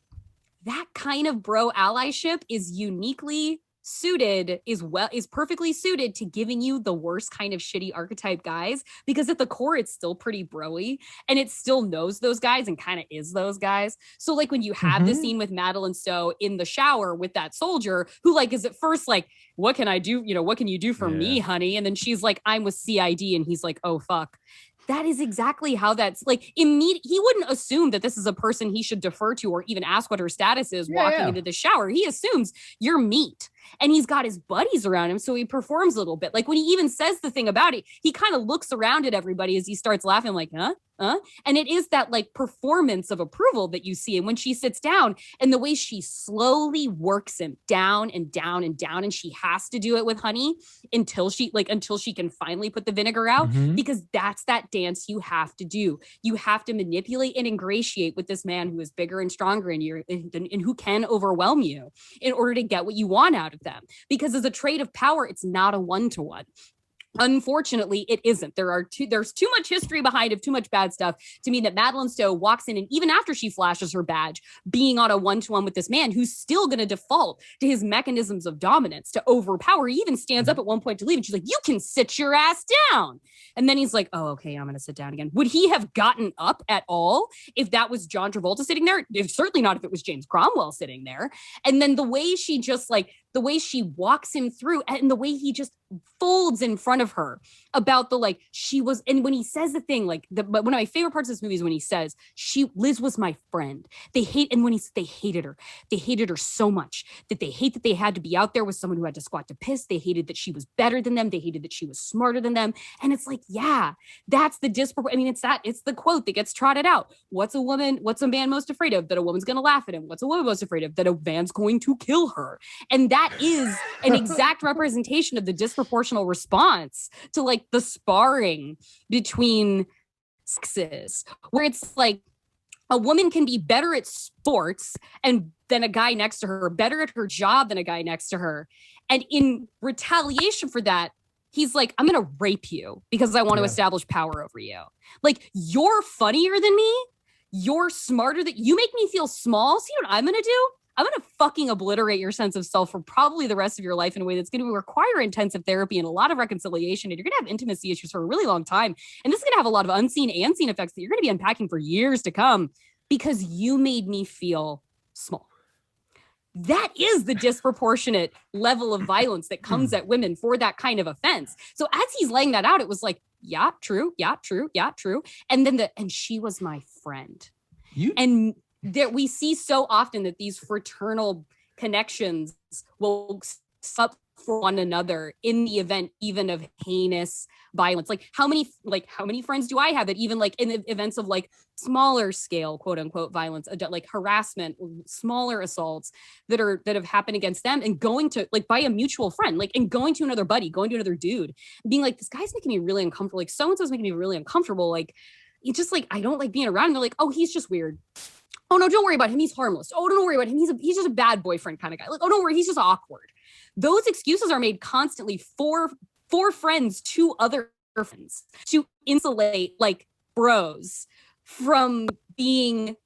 that kind of bro allyship is uniquely suited, is perfectly suited to giving you the worst kind of shitty archetype guys, because at the core, it's still pretty bro-y and it still knows those guys and kind of is those guys. So like when you have the scene with Madeline Stowe in the shower with that soldier who like is at first like, what can I do? What can you do for me, honey? And then she's like, I'm with CID. And he's like, oh, fuck. That is exactly how that's like he wouldn't assume that this is a person he should defer to or even ask what her status is walking into the shower. He assumes you're meat. And he's got his buddies around him, so he performs a little bit. Like when he even says the thing about it, he kind of looks around at everybody as he starts laughing like, huh? And it is that like performance of approval that you see. And when she sits down and the way she slowly works him down and down and down, and she has to do it with honey until she can finally put the vinegar out, because that's that dance you have to do. You have to manipulate and ingratiate with this man who is bigger and stronger and who can overwhelm you in order to get what you want out of them. Because as a trait of power, it's not a one-to-one. Unfortunately, it isn't. There's too much history behind it, too much bad stuff to mean that Madeline Stowe walks in, and even after she flashes her badge, being on a one-to-one with this man who's still going to default to his mechanisms of dominance to overpower. He even stands up at one point to leave, and she's like, you can sit your ass down. And then he's like, oh, okay, I'm going to sit down again. Would he have gotten up at all if that was John Travolta sitting there? Certainly not if it was James Cromwell sitting there. And then the way she walks him through, and the way he just folds in front of her about and when he says the thing, but one of my favorite parts of this movie is when he says, Liz was my friend. They hated her so much that they hate that they had to be out there with someone who had to squat to piss. They hated that she was better than them. They hated that she was smarter than them. And it's like, yeah, that's the it's the quote that gets trotted out. What's a man most afraid of? That a woman's going to laugh at him. What's a woman most afraid of? That a man's going to kill her. And that is an exact representation of the disproportional response to like the sparring between sexes, where it's like a woman can be better at sports than a guy next to her, better at her job than a guy next to her. And in retaliation for that, he's like, I'm going to rape you because I want to establish power over you. Like, you're funnier than me. You're smarter than you make me feel small. See what I'm going to do? I'm going to fucking obliterate your sense of self for probably the rest of your life in a way that's going to require intensive therapy and a lot of reconciliation. And you're going to have intimacy issues for a really long time. And this is going to have a lot of unseen and seen effects that you're going to be unpacking for years to come because you made me feel small. That is the disproportionate level of violence that comes at women for that kind of offense. So as he's laying that out, it was like, yeah, true. Yeah, true. Yeah, true. And then and she was my friend. And that we see so often that these fraternal connections will for one another in the event even of heinous violence. Like how many friends do I have that even like in the events of like smaller scale, quote unquote, violence, like harassment, smaller assaults that have happened against them, and going to like by a mutual friend, like, and going to another buddy, going to another dude, being like, this guy's making me really uncomfortable. Like so-and-so's making me really uncomfortable. Like, it's just like, I don't like being around him. They're like, oh, he's just weird. Oh no, don't worry about him. He's harmless. Oh, don't worry about him. He's just a bad boyfriend kind of guy. Like, oh, don't worry. He's just awkward. Those excuses are made constantly for friends to other friends to insulate like bros from having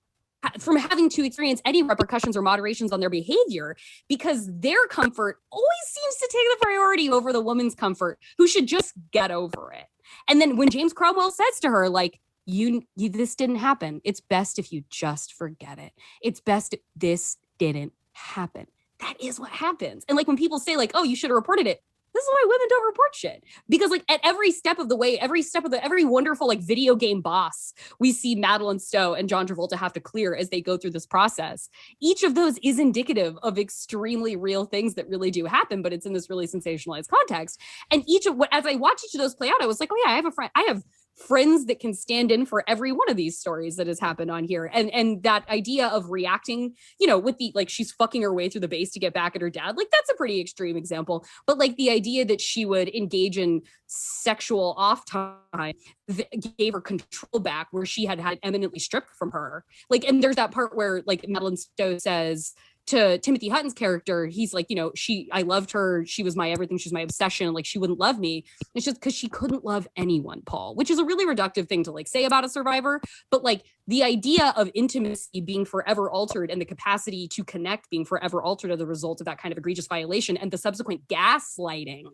to experience any repercussions or moderations on their behavior, because their comfort always seems to take the priority over the woman's comfort, who should just get over it. And then when James Cromwell says to her, like, you this didn't happen. It's best if you just forget it. It's best if this didn't happen. That is what happens. And like when people say like, oh, you should have reported it. This is why women don't report shit. Because like at every step of the way, every wonderful like video game boss we see Madeline Stowe and John Travolta have to clear as they go through this process. Each of those is indicative of extremely real things that really do happen, but it's in this really sensationalized context. And as I watch each of those play out, I was like, oh yeah, I have friends that can stand in for every one of these stories that has happened on here. And that idea of reacting, with the, like, she's fucking her way through the base to get back at her dad. Like, that's a pretty extreme example. But like the idea that she would engage in sexual off time gave her control back where she had eminently stripped from her. Like, and there's that part where like Madeline Stowe says to Timothy Hutton's character, he's like, I loved her. She was my everything. She's my obsession. Like, she wouldn't love me. It's just because she couldn't love anyone, Paul, which is a really reductive thing to like say about a survivor. But like the idea of intimacy being forever altered and the capacity to connect being forever altered as a result of that kind of egregious violation, and the subsequent gaslighting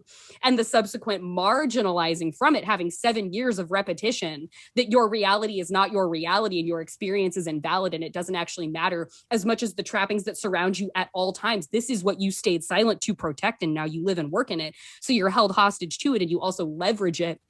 and the subsequent marginalizing from it, having 7 years of repetition that your reality is not your reality and your experience is invalid and it doesn't actually matter as much as the trappings that surround you at all times. This is what you stayed silent to protect, and now you live and work in it. So you're held hostage to it, and you also leverage it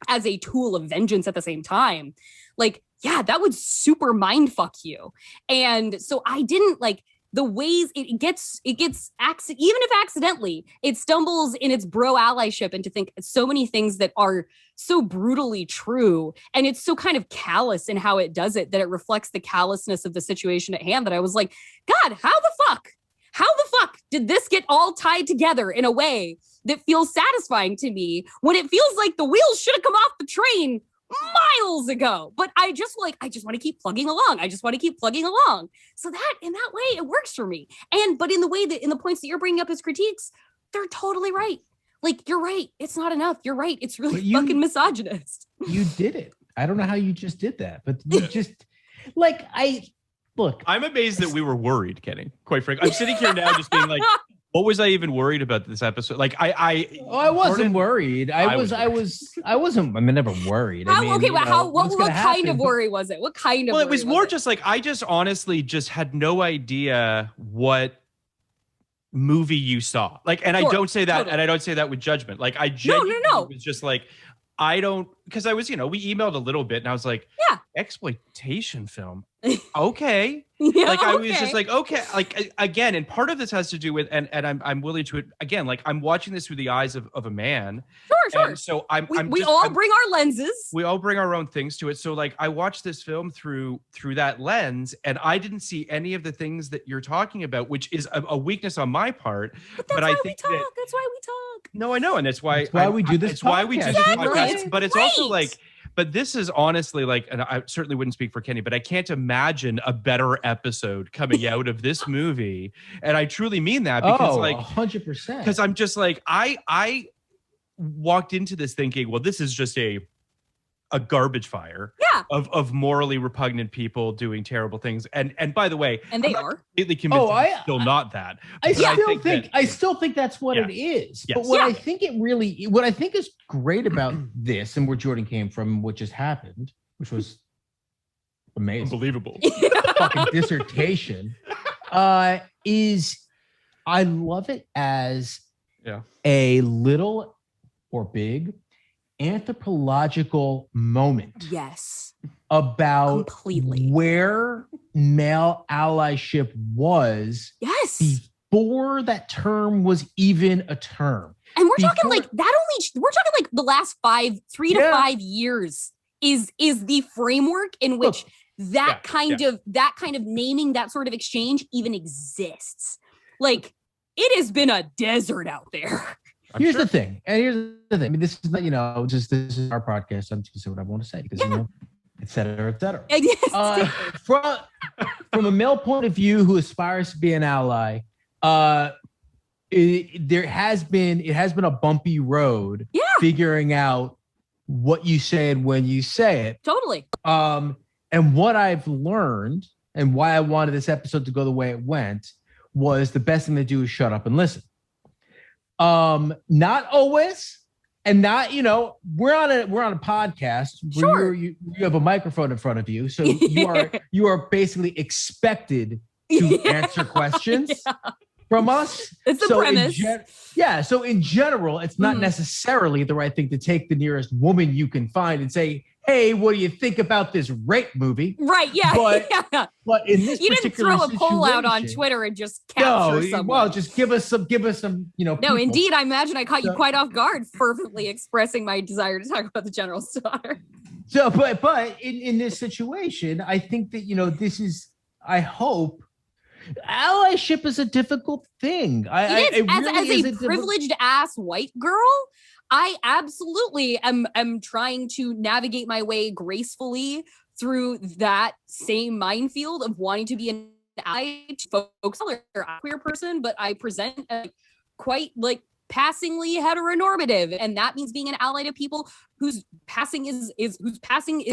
as a tool of vengeance at the same time. Like, yeah, that would super mind fuck you. And so I didn't like the ways it gets even if accidentally, it stumbles in its bro allyship and to think so many things that are so brutally true. And it's so kind of callous in how it does it, that it reflects the callousness of the situation at hand, that I was like, God, how the fuck did this get all tied together in a way that feels satisfying to me when it feels like the wheels should have come off the train miles ago? But I just want to keep plugging along. So that in that way, it works for me. But in the points that you're bringing up as critiques, they're totally right. Like, you're right. It's not enough. You're right. It's really fucking misogynist. You did it. I don't know how you just did that, but you just look. I'm amazed that we were worried, Kenny. Quite frankly, I'm sitting here now just being like, what was I even worried about this episode? Like, I wasn't worried. I wasn't. I'm never worried. What kind of worry was it? What kind of? Well, it was more just like, I just honestly just had no idea what movie you saw. Like, and sure, I don't say that, totally. And I don't say that with judgment. Like, I genuinely was just like, because I was, we emailed a little bit, and I was like, yeah, exploitation film. Okay. Yeah, like, I was just like, okay, like, again, and part of this has to do with, and I'm willing to, again, like, I'm watching this through the eyes of a man. Sure. And so we all bring our lenses. We all bring our own things to it. So like, I watched this film through that lens, and I didn't see any of the things that you're talking about, which is a weakness on my part. But I think that's why we talk. No, I know. And that's why we do this. It's why we do this podcast. But it's also like, but this is honestly like, and I certainly wouldn't speak for Kenny, but I can't imagine a better episode coming out of this movie. And I truly mean that, because 100%. Because I'm just like, I walked into this thinking, well, this is just a garbage fire of morally repugnant people doing terrible things. And by the way, and they are completely convinced it's still not that. I still think that's what it is. Yes. But what I think is great about this, and where Jordan came from, what just happened, which was amazing, unbelievable, fucking dissertation, is I love it as a little or big anthropological moment. Yes. About completely where male allyship was. Yes. before that term was even a term. And we're talking like the last 3 to 5 years is the framework in which that kind of naming, that sort of exchange even exists. Like, it has been a desert out there. Here's the thing. And here's the thing. I mean, this is not, this is our podcast. I'm just gonna say what I want to say because et cetera, et cetera. From a male point of view who aspires to be an ally, it has been a bumpy road figuring out what you say and when you say it. Totally. And what I've learned and why I wanted this episode to go the way it went was the best thing to do is shut up and listen. Not always, and not, we're on a podcast where you have a microphone in front of you, so you are basically expected to answer questions from us. It's the premise. So in general, it's not necessarily the right thing to take the nearest woman you can find and say, hey, what do you think about this rape movie? Right, yeah. But in this you didn't throw a poll out on Twitter and just capture someone. Well, just give us some, No, people. Indeed, I imagine I caught you quite off guard, fervently expressing my desire to talk about the General's daughter. So, but in this situation, I think that, this is, I hope, allyship is a difficult thing. As a privileged ass white girl, I absolutely am trying to navigate my way gracefully through that same minefield of wanting to be an ally to folks or a queer person, but I present quite like passingly heteronormative, and that means being an ally to people whose passing is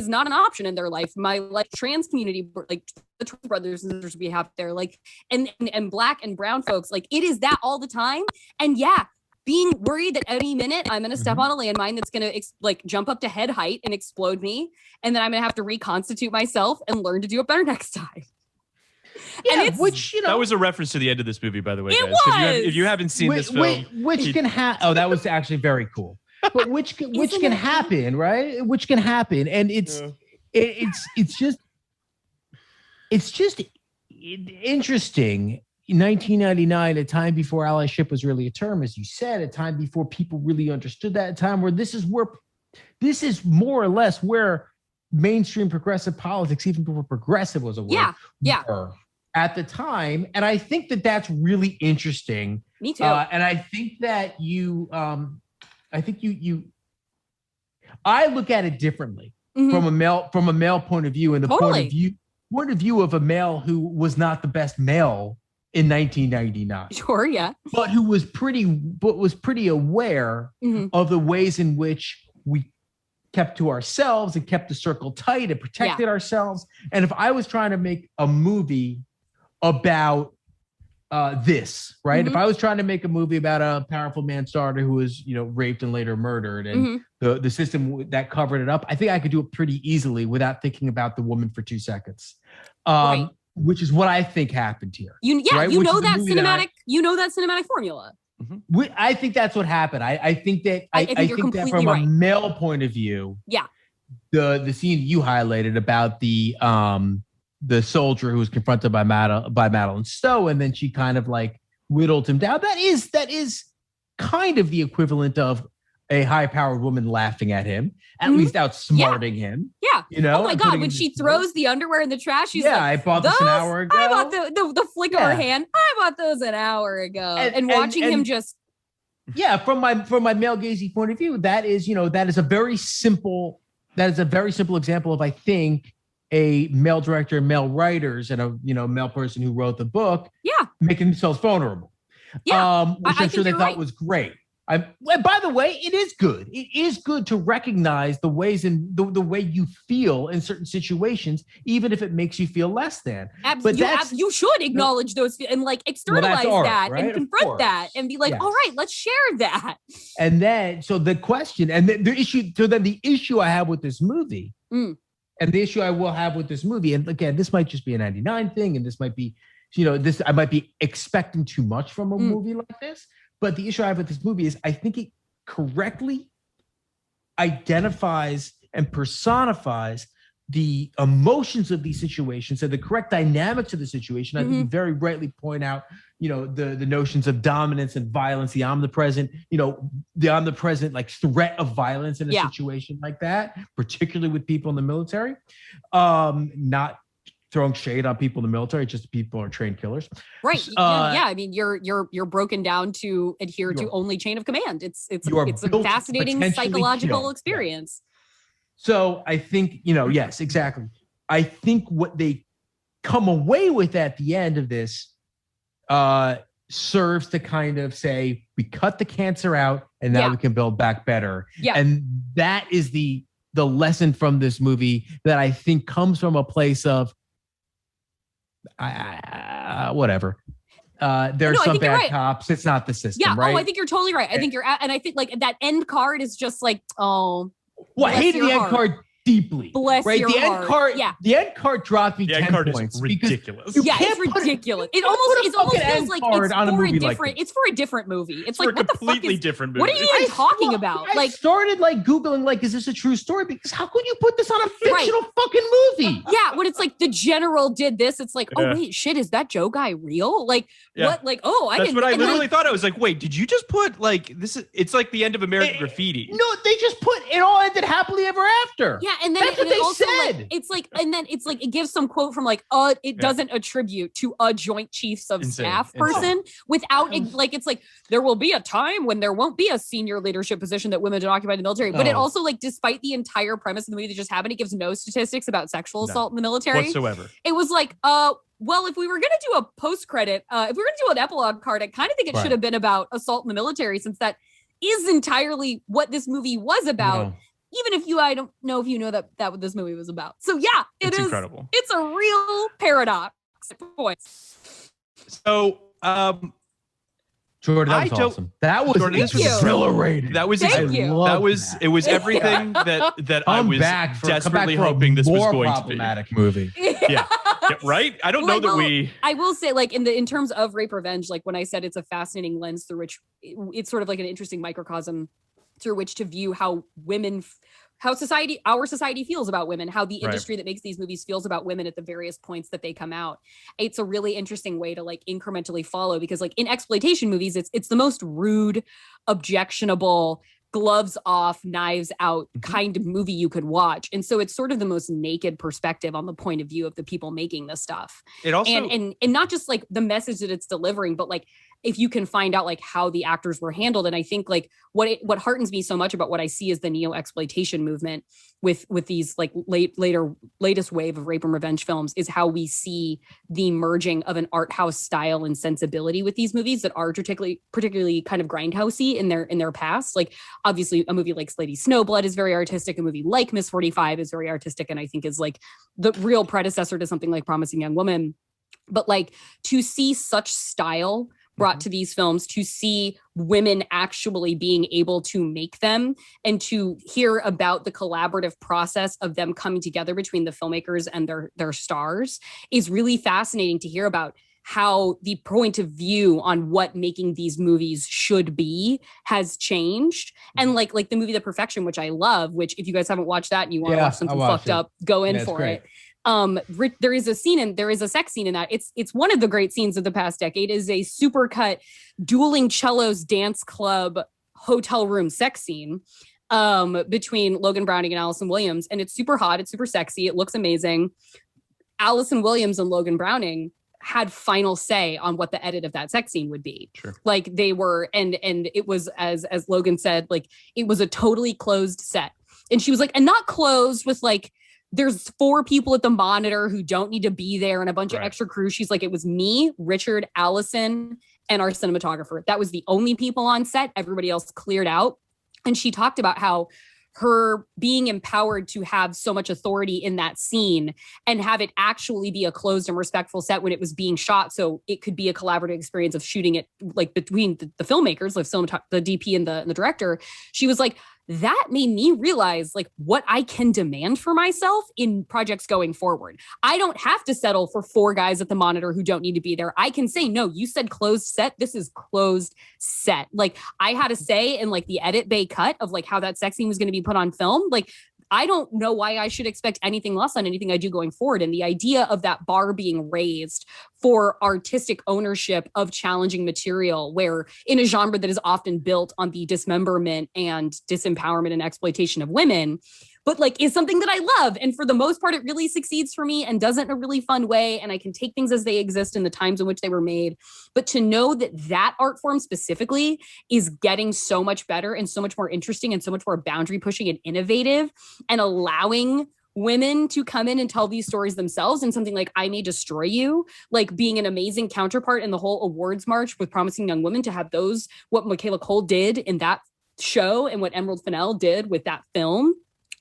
not an option in their life. My trans community, like the trans brothers and sisters we have there, like and black and brown folks, like it is that all the time. And being worried that any minute I'm going to step on a landmine that's going to jump up to head height and explode me, and then I'm going to have to reconstitute myself and learn to do it better next time. Yeah, that was a reference to the end of this movie, by the way, guys. If you haven't seen this film, which can happen. Oh, that was actually very cool. But which can happen, right? Which can happen, and it's just interesting. In 1999, a time before allyship was really a term, as you said, a time before people really understood that, a time where this is more or less where mainstream progressive politics, even before progressive was a word, were at the time. And I think that that's really interesting. Me too. And I think that I look at it differently from a male point of view, and the point of view of a male who was not the best male in 1999. Sure, yeah. But who was pretty aware of the ways in which we kept to ourselves and kept the circle tight and protected ourselves. And if I was trying to make a movie about this, right? If I was trying to make a movie about a powerful man's daughter who was, raped and later murdered, and the system that covered it up, I think I could do it pretty easily without thinking about the woman for 2 seconds. Right. Which is what I think happened here. Right? You know that cinematic formula. I think that's what happened. I think that that from a male point of view, the scene you highlighted about the soldier who was confronted by Madeline Stowe, and then she kind of like whittled him down. That is kind of the equivalent of a high-powered woman laughing at him, at least outsmarting him. Yeah. Oh my God, when she throws the underwear in the trash, she's like, I bought this an hour ago. I bought the flick of her hand. I bought those an hour ago. And watching him just. Yeah, from my male gazy point of view, that is a very simple example of, I think, a male director, male writers, and a male person who wrote the book making themselves vulnerable. Which I'm sure they thought was great. By the way, it is good. It is good to recognize the ways in the way you feel in certain situations, even if it makes you feel less than. Absolutely. But you should acknowledge those and externalize that and confront that and be like, all right, let's share that. And then, so the question and the issue I have with this movie, and the issue I will have with this movie, and again, this might just be a 99 thing, and this might be, I might be expecting too much from a movie like this. But the issue I have with this movie is I think it correctly identifies and personifies the emotions of these situations and the correct dynamics of the situation. I think you very rightly point out, the notions of dominance and violence, the omnipresent like threat of violence in a situation like that, particularly with people in the military. Not throwing shade on people in the military, just people are trained killers. Right. I mean, you're broken down to adhere to only chain of command. It's a fascinating psychological experience. So I think, yes, exactly. I think what they come away with at the end of this serves to kind of say, we cut the cancer out and now we can build back better. Yeah. And that is the lesson from this movie that I think comes from a place of whatever. There's some bad cops. It's not the system, right? Oh, I think you're totally right. I think and I think like that end card is just like, oh. Well, I hated the end card deeply. Bless your heart. The end card dropped me 10 points. Is ridiculous. It's ridiculous. It almost feels like it's for a different movie. It's like, what the fuck is completely different movie. What are you even talking about? I started like Googling, like, is this a true story? Because how could you put this on a fictional fucking movie? Yeah, when it's like the general did this, it's like, oh wait, shit, is that Joe guy real? Like what? Like, that's what I literally thought. I was like, wait, did you just put like this? It's like the end of American Graffiti. No, they just put it all ended happily ever after. Yeah, and then that's what they also, said. Like, it's like, and then it's like it gives some quote from like, it doesn't attribute to a Joint Chiefs of Staff person without like, it's like there will be a time when there won't be a senior leadership position that women don't occupy in the military. But it also, like, despite the entire premise of the movie that just happened, it gives no statistics about sexual assault in the military whatsoever. It was like, well, if we were going to do a post credit, if we were going to do an epilogue card, I kind of think it should have been about assault in the military, since that is entirely what this movie was about. Even if I don't know if you know that what this movie was about. So yeah, it's incredible. It's a real paradox at points. So, Jordan, that was awesome. That was exhilarating. That was it was everything that I was desperately hoping this was going to be. Movie. Yeah, right. I don't know that we. I will say, like, in terms of rape revenge, like when I said it's a fascinating lens through which it's sort of like an interesting microcosm through which to view how our society feels about women, how the industry that makes these movies feels about women at the various points that they come out. It's a really interesting way to like incrementally follow, because like in exploitation movies, it's the most rude, objectionable, gloves off, knives out kind of movie you could watch. And so it's sort of the most naked perspective on the point of view of the people making this stuff. It also and not just like the message that it's delivering, but like if you can find out like how the actors were handled. And I think like what heartens me so much about what I see as the neo-exploitation movement with these like latest wave of rape and revenge films is how we see the merging of an art house style and sensibility with these movies that are particularly kind of grindhousey in their past. Like obviously a movie like Lady Snowblood is very artistic. A movie like Miss 45 is very artistic, and I think is like the real predecessor to something like Promising Young Woman. But like to see such style brought to these films, to see women actually being able to make them, and to hear about the collaborative process of them coming together between the filmmakers and their stars is really fascinating to hear about. How the point of view on what making these movies should be has changed. And like the movie The Perfection, which I love, which if you guys haven't watched that and you want to watch something fucked up, go in for it. There is a sex scene in that. It's one of the great scenes of the past decade. It is a supercut dueling cellos dance club hotel room sex scene between Logan Browning and Allison Williams. And it's super hot. It's super sexy. It looks amazing. Allison Williams and Logan Browning had final say on what the edit of that sex scene would be. Sure. Like they were, and it was, as Logan said, like it was a totally closed set. And she was like, and not closed with like, there's 4 people at the monitor who don't need to be there and a bunch of extra crew. She's like, it was me, Richard, Allison, and our cinematographer. That was the only people on set. Everybody else cleared out. And she talked about how her being empowered to have so much authority in that scene and have it actually be a closed and respectful set when it was being shot. So it could be a collaborative experience of shooting it like between the filmmakers, like the DP and the director. She was like, that made me realize like what I can demand for myself in projects going forward. I don't have to settle for 4 guys at the monitor who don't need to be there. I can say, no, you said closed set. This is closed set. Like I had a say in like the edit bay cut of like how that sex scene was going to be put on film. Like I don't know why I should expect anything less on anything I do going forward. And the idea of that bar being raised for artistic ownership of challenging material, where in a genre that is often built on the dismemberment and disempowerment and exploitation of women, but like is something that I love. And for the most part, it really succeeds for me and does it in a really fun way. And I can take things as they exist in the times in which they were made. But to know that that art form specifically is getting so much better and so much more interesting and so much more boundary pushing and innovative and allowing women to come in and tell these stories themselves, and something like I May Destroy You, like being an amazing counterpart in the whole awards march with Promising Young Women, to have those, what Michaela Cole did in that show and what Emerald Fennell did with that film.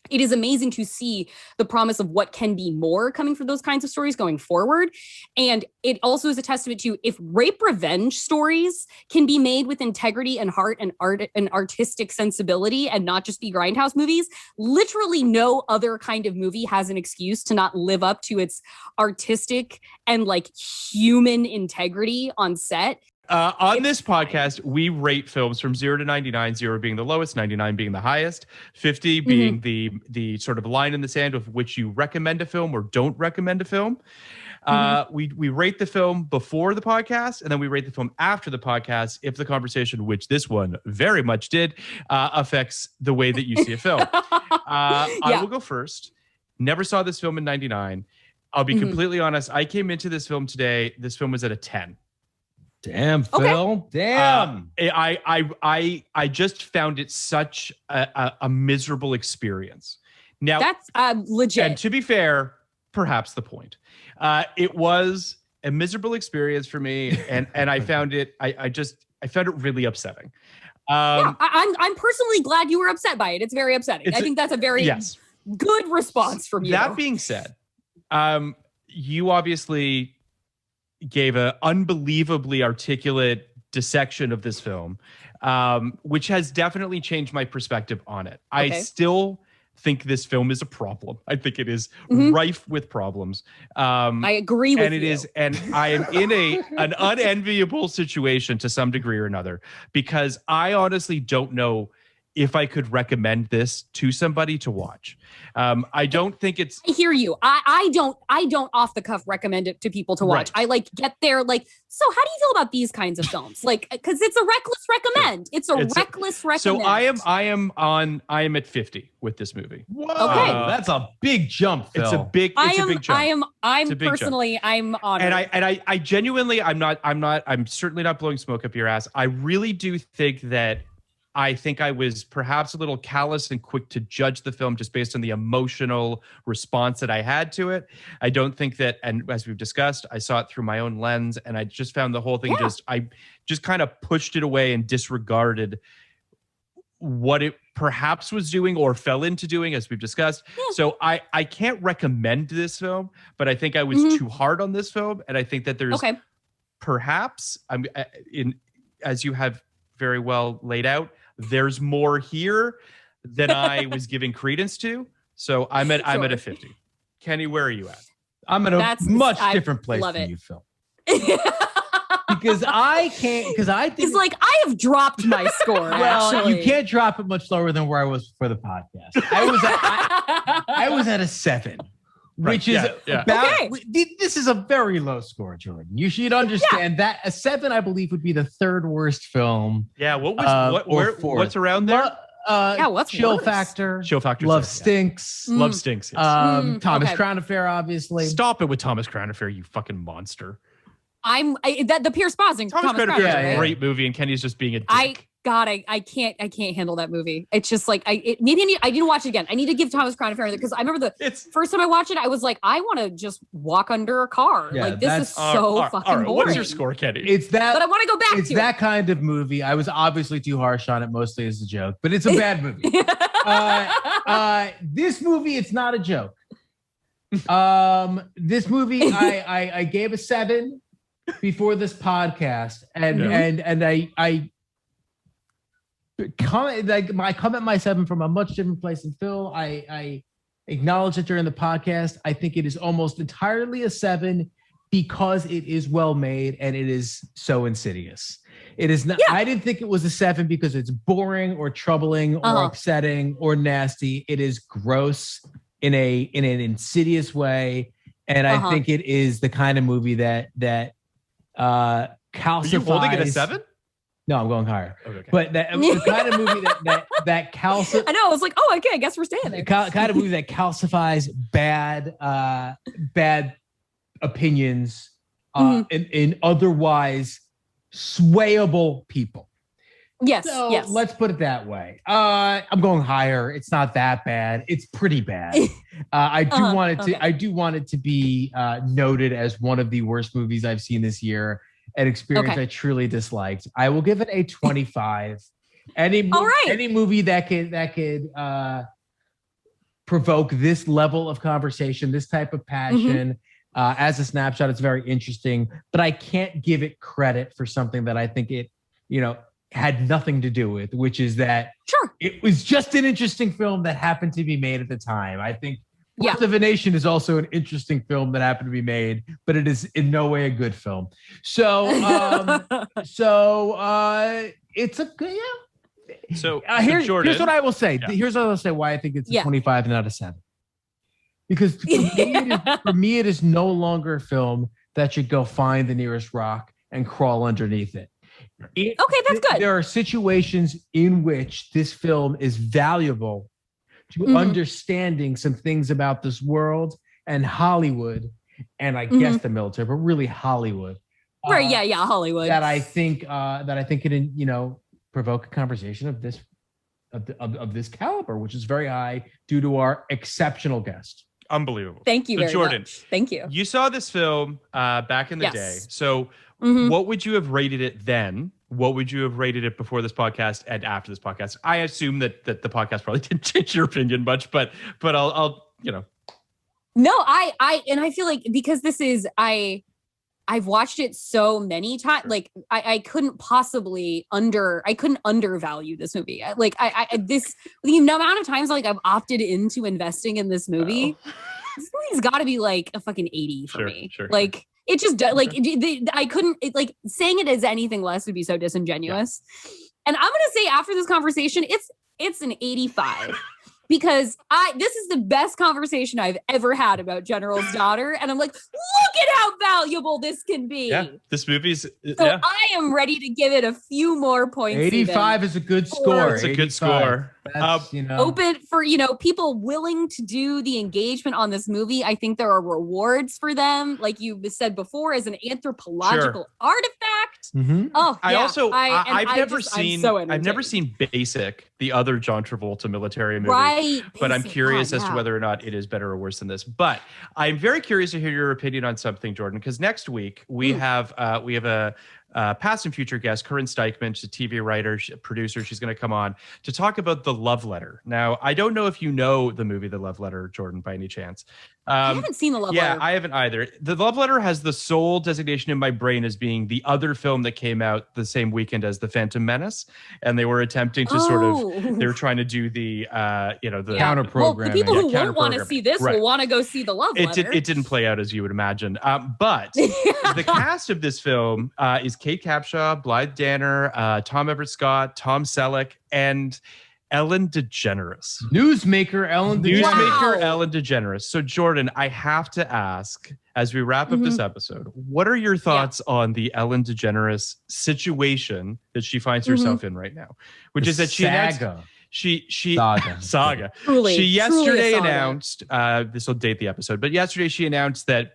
It is amazing to see the promise of what can be more coming from those kinds of stories going forward. And it also is a testament to, if rape revenge stories can be made with integrity and heart and art and artistic sensibility and not just be grindhouse movies, literally no other kind of movie has an excuse to not live up to its artistic and like human integrity on set. On this podcast, we rate films from 0 to 99, 0 being the lowest, 99 being the highest, 50 being the sort of line in the sand of which you recommend a film or don't recommend a film. We rate the film before the podcast, and then we rate the film after the podcast if the conversation, which this one very much did, affects the way that you see a film. I will go first. Never saw this film in 99. I'll be completely honest. I came into this film today. This film was at a 10. Damn, Phil. Damn. I just found it such a miserable experience. Now that's legit. And to be fair, perhaps the point. It was a miserable experience for me, and I found it. I found it really upsetting. I'm personally glad you were upset by it. It's very upsetting. I think that's a very good response from you. That being said, you obviously gave an unbelievably articulate dissection of this film, which has definitely changed my perspective on it. Okay. I still think this film is a problem. I think it is rife with problems. I agree with you. And I am in an unenviable situation to some degree or another, because I honestly don't know if I could recommend this to somebody to watch. I don't think it's... I hear you. I don't off the cuff recommend it to people to watch. Right. I like get there like, so how do you feel about these kinds of films? Like, because it's a reckless recommend. It's a reckless recommend. So I am at 50 with this movie. Whoa, okay. That's a big jump, Phil. It's a big jump. I'm personally, I'm honored. And I genuinely, I'm certainly not blowing smoke up your ass. I really do think that I think I was perhaps a little callous and quick to judge the film just based on the emotional response that I had to it. I don't think that, and as we've discussed, I saw it through my own lens, and I just found the whole thing I just kind of pushed it away and disregarded what it perhaps was doing or fell into doing, as we've discussed. Yeah. So I can't recommend this film, but I think I was too hard on this film, and I think that there's perhaps, as you have very well laid out, there's more here than I was giving credence to. So I'm at a 50. Kenny, where are you at? I'm at a much different place than you, Phil. Because I think it's like I have dropped my score. Well, actually. You can't drop it much lower than where I was for the podcast. I was at a 7. Which is about, this is a very low score, Jordan. You should understand that a 7, I believe, would be the third worst film. Yeah, what's around there? What's Chill worse? Factor, Love Stinks. Love Stinks. Yes. Thomas Crown Affair, obviously. Stop it with Thomas Crown Affair, you fucking monster. The Pierce Brosnan. Thomas Crown Affair is a great movie, and Kenny's just being a dick. I can't handle that movie. It's just like I didn't watch it again. I need to give Thomas Crown Affair, because I remember first time I watched it, I was like, I want to just walk under a car. Yeah, like this is so fucking boring. What's your score, Kenny? But I want to go back to it. It's that kind of movie. I was obviously too harsh on it, mostly as a joke, but it's a bad movie. This movie, it's not a joke. This movie, I gave a 7 before this podcast, and I come at my 7 from a much different place than Phil. I acknowledged it during the podcast. I think it is almost entirely a 7 because it is well made and it is so insidious. It is not. I didn't think it was a 7 because it's boring or troubling or upsetting or nasty. It is gross in an insidious way, and I think it is the kind of movie that calcifies. Are you holding it a 7? No, I'm going higher. Okay. But the kind of movie that calcifies. I know. I was like, oh, okay. I guess we're staying there. Kind of movie that calcifies bad opinions in otherwise swayable people. Yes. So yes. let's put it that way. I'm going higher. It's not that bad. It's pretty bad. I do want it to be noted as one of the worst movies I've seen this year. An experience I truly disliked. I will give it a 25. Any movie that could provoke this level of conversation, this type of passion, as a snapshot, it's very interesting. But I can't give it credit for something that I think it, had nothing to do with, which is that it was just an interesting film that happened to be made at the time. I think Birth of a Nation is also an interesting film that happened to be made, but it is in no way a good film. So, it's a good, So here's Jordan, what I will say. Here's what I'll say why I think it's a 25 and not a 7. Because for me, it is no longer a film that should go find the nearest rock and crawl underneath it. That's good. There are situations in which this film is valuable to understanding some things about this world and Hollywood, and I guess the military, but really Hollywood. Right? Hollywood. That I think can provoke a conversation of this caliber, which is very high due to our exceptional guest. Unbelievable. Thank you, Jordan, much. Thank you. You saw this film back in the day. So what would you have rated it then? What would you have rated it before this podcast and after this podcast? I assume that the podcast probably didn't change your opinion much, but I'll. No, I feel like because this is I've watched it so many times. Like I couldn't possibly undervalue this movie. Like the amount of times like I've opted into investing in this movie. This movie's got to be like a fucking 80 for me. Sure. Like it just like I couldn't saying it as anything less would be so disingenuous. And I'm gonna say after this conversation, it's an 85. Because this is the best conversation I've ever had about General's Daughter. And I'm like, look at how valuable this can be. Yeah, this movie's... So I am ready to give it a few more points. 85 is a good score. It's a good score. Open for, people willing to do the engagement on this movie. I think there are rewards for them. Like you said before, as an anthropological artifact. Mm-hmm. Oh, yeah. I've never seen Basic, the other John Travolta military movie. Right. But I'm curious as to whether or not it is better or worse than this. But I'm very curious to hear your opinion on something, Jordan, because next week we have a past and future guest, Corinne Steichman. She's a TV writer, producer. She's going to come on to talk about The Love Letter. Now, I don't know if you know the movie The Love Letter, Jordan, by any chance. I haven't seen The Love Letter. Yeah, I haven't either. The Love Letter has the sole designation in my brain as being the other film that came out the same weekend as The Phantom Menace. And they were attempting to they were trying to do the counter program. Well, the people who won't want to see this will want to go see The Love Letter. It didn't play out as you would imagine. But the cast of this film is Kate Capshaw, Blythe Danner, Tom Everett Scott, Tom Selleck, and Ellen DeGeneres. Newsmaker Ellen DeGeneres. So, Jordan, I have to ask, as we wrap up this episode, what are your thoughts on the Ellen DeGeneres situation that she finds herself in right now? Which is that saga. Saga. Truly, she yesterday truly announced, this will date the episode, but yesterday she announced that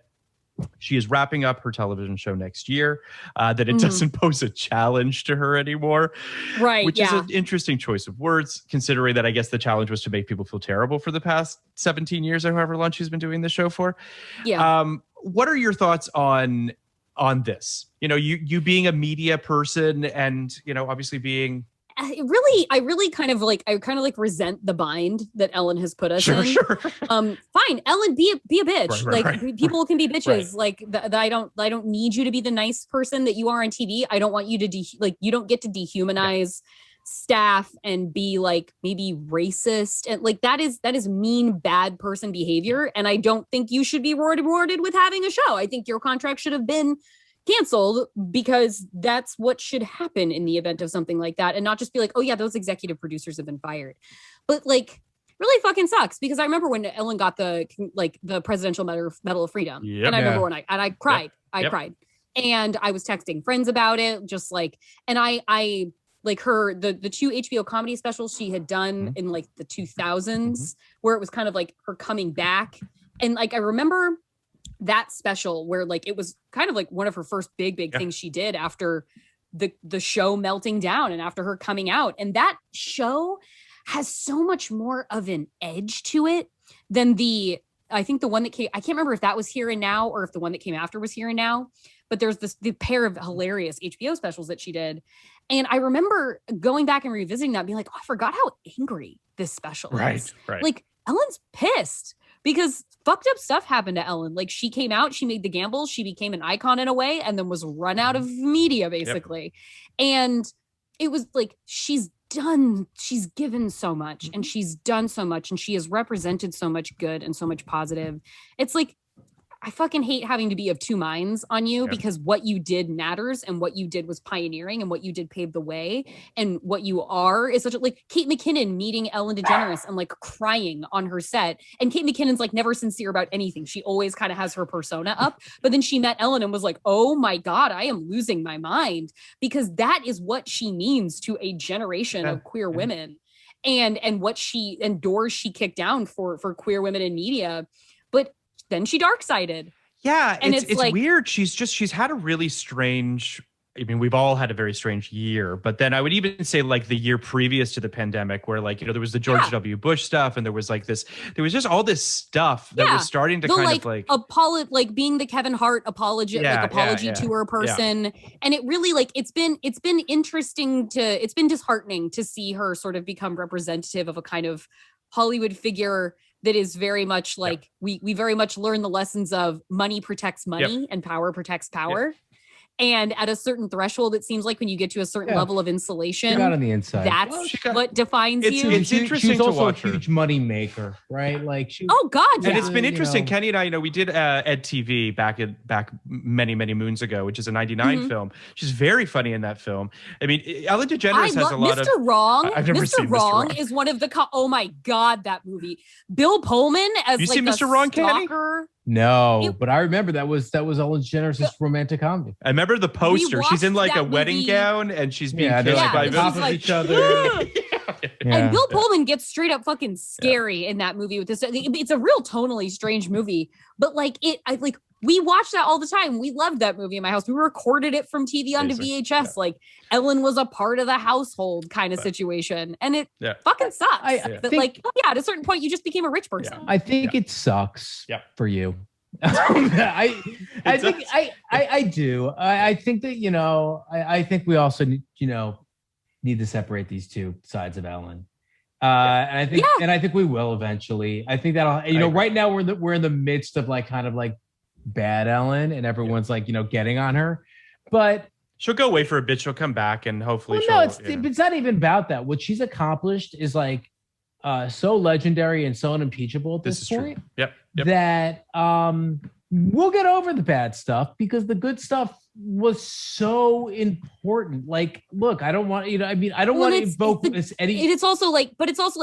she is wrapping up her television show next year, that it doesn't pose a challenge to her anymore. Right. Which is an interesting choice of words, considering that I guess the challenge was to make people feel terrible for the past 17 years or however long she's been doing this show for. Yeah. What are your thoughts on this? You being a media person and, obviously being... I really kind of resent the bind that Ellen has put us in. Sure. Fine, Ellen, be a bitch. Right. People can be bitches. Like I don't need you to be the nice person that you are on TV. I don't want you to you don't get to dehumanize staff and be like maybe racist, and like that is mean, bad person behavior. And I don't think you should be rewarded with having a show. I think your contract should have been canceled, because that's what should happen in the event of something like that, and not just be like, oh yeah, those executive producers have been fired. But like, really fucking sucks, because I remember when Ellen got the Presidential Medal of Freedom, and I remember when I cried. I cried, and I was texting friends about it, just like, and I like her the two HBO comedy specials she had done in like the 2000s, where it was kind of like her coming back, and like I remember that special where like it was kind of like one of her first big things she did after the show melting down and after her coming out. And that show has so much more of an edge to it than I think the one that came, I can't remember if that was Here and Now or if the one that came after was Here and Now, but there's the pair of hilarious HBO specials that she did. And I remember going back and revisiting that and being like, oh, I forgot how angry this special is. Right. Like Ellen's pissed because fucked up stuff happened to Ellen. Like she came out, she made the gamble, she became an icon in a way, and then was run out of media basically. And it was like, she's given so much and she's done so much and she has represented so much good and so much positive. It's like, I fucking hate having to be of two minds on you, because what you did matters, and what you did was pioneering, and what you did paved the way, and what you are is such a, like Kate McKinnon meeting Ellen DeGeneres and like crying on her set. And Kate McKinnon's like never sincere about anything. She always kind of has her persona up, but then she met Ellen and was like, oh my God, I am losing my mind, because that is what she means to a generation of queer women, and doors she kicked down for queer women in media. But then she dark-sided. Yeah, and it's like, weird. She's had a really strange, I mean, we've all had a very strange year, but then I would even say like the year previous to the pandemic, where like, you know, there was the George W. Bush stuff, and there was just all this stuff that was starting to like being the Kevin Hart apology tour person. And it really like, it's been disheartening to see her sort of become representative of a kind of Hollywood figure that is very much like, we very much learn the lessons of money protects money and power protects power. And at a certain threshold, it seems like when you get to a certain level of insulation, got on the inside. That's what defines you. It's interesting she's to also watch a huge money maker, right? Like, oh God, and it's been interesting. Kenny and I, you know, we did Ed TV back many moons ago, which is a '99 film. She's very funny in that film. I mean, Ellen DeGeneres has a lot of. Mr. Wrong. I've never seen Mr. Wrong is one of the. Oh my God, that movie. Bill Pullman as you like see Mr. Wrong, Kenny? No, but I remember that was Ellen DeGeneres' romantic comedy. I remember the poster. She's in like a wedding gown and she's being kissed by top of each other. And Bill Pullman gets straight up fucking scary in that movie with this. It's a real tonally strange movie, but like we watched that all the time. We loved that movie in my house. We recorded it from TV onto VHS. Yeah. Like Ellen was a part of the household kind of situation, and it fucking sucks. At a certain point, you just became a rich person. I think it sucks for you. I do. I think that, you know, I think we also need to separate these two sides of Ellen. And I think we will eventually. I think that'll, right now we're in the midst of like kind of like bad Ellen, and everyone's like, you know, getting on her, but she'll go away for a bit. She'll come back, and hopefully it's not even about that. What she's accomplished is like so legendary and so unimpeachable at this point. True. Yep. That we'll get over the bad stuff, because the good stuff was so important. Like, look, I don't want, I don't want to invoke this any. It's also like,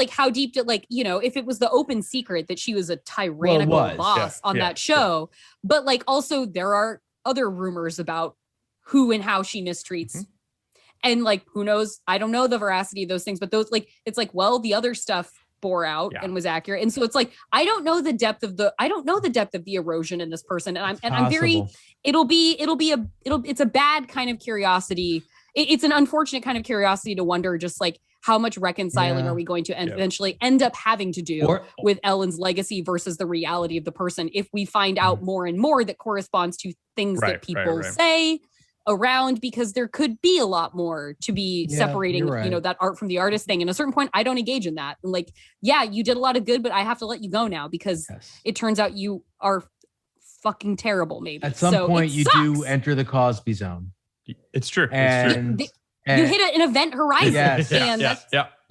how deep did, like, you know, if it was the open secret that she was a tyrannical boss on that show, but like also there are other rumors about who and how she mistreats. And like, who knows? I don't know the veracity of those things, but those, like, it's like, well, the other stuff bore out and was accurate. And so it's like, I don't know the depth of the erosion in this person. And I'm very, it's a bad kind of curiosity. It's an unfortunate kind of curiosity to wonder just like how much reconciling are we going to eventually end up having to do with Ellen's legacy versus the reality of the person, if we find out more and more that corresponds to things that people say around, because there could be a lot more to be separating, you know, that art from the artist thing. And at a certain point, I don't engage in that. Like, you did a lot of good, but I have to let you go now, because it turns out you are fucking terrible. Maybe at some point you do enter the Cosby zone. It's true. And you hit an event horizon. Yes. And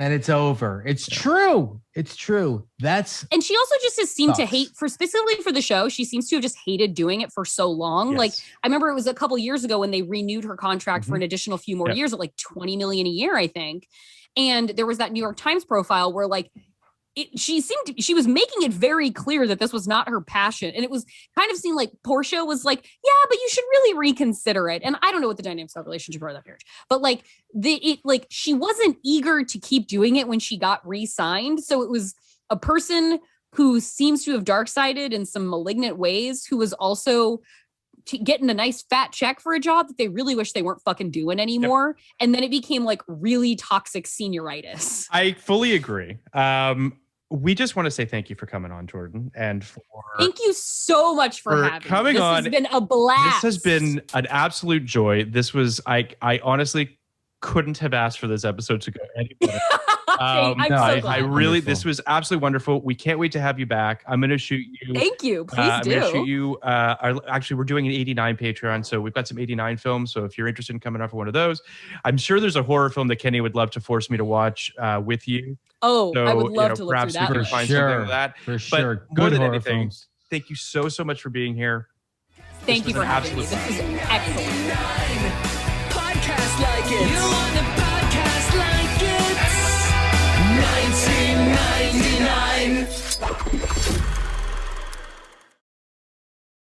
and it's over. It's true. It's true. And she also just has seemed to hate specifically for the show. She seems to have just hated doing it for so long. Like I remember it was a couple years ago when they renewed her contract for an additional few more years at like $20 million a year, I think. And there was that New York Times profile where like she was making it very clear that this was not her passion. And it was kind of seemed like Portia was like, yeah, but you should really reconsider it. And I don't know what the dynamics of that relationship are that marriage, but like she wasn't eager to keep doing it when she got re-signed. So it was a person who seems to have dark-sided in some malignant ways, who was also getting a nice fat check for a job that they really wish they weren't fucking doing anymore. And then it became like really toxic senioritis. I fully agree. We just want to say thank you for coming on, Jordan, and thank you so much for having coming me. on. This has been a blast. This has been an absolute joy. This was I honestly couldn't have asked for this episode to go any better. I really, this was absolutely wonderful. We can't wait to have you back. I'm going to shoot you. Thank you. Please do. I'm going to shoot you. Actually, we're doing an 89 Patreon. So we've got some 89 films. So if you're interested in coming on for one of those, I'm sure there's a horror film that Kenny would love to force me to watch with you. Oh, so, I would love to look through that. Perhaps we can find something like that. For sure. But more than anything, thank you so much for being here. Thank you for having me. This is excellent. Podcast like it. You want a podcast like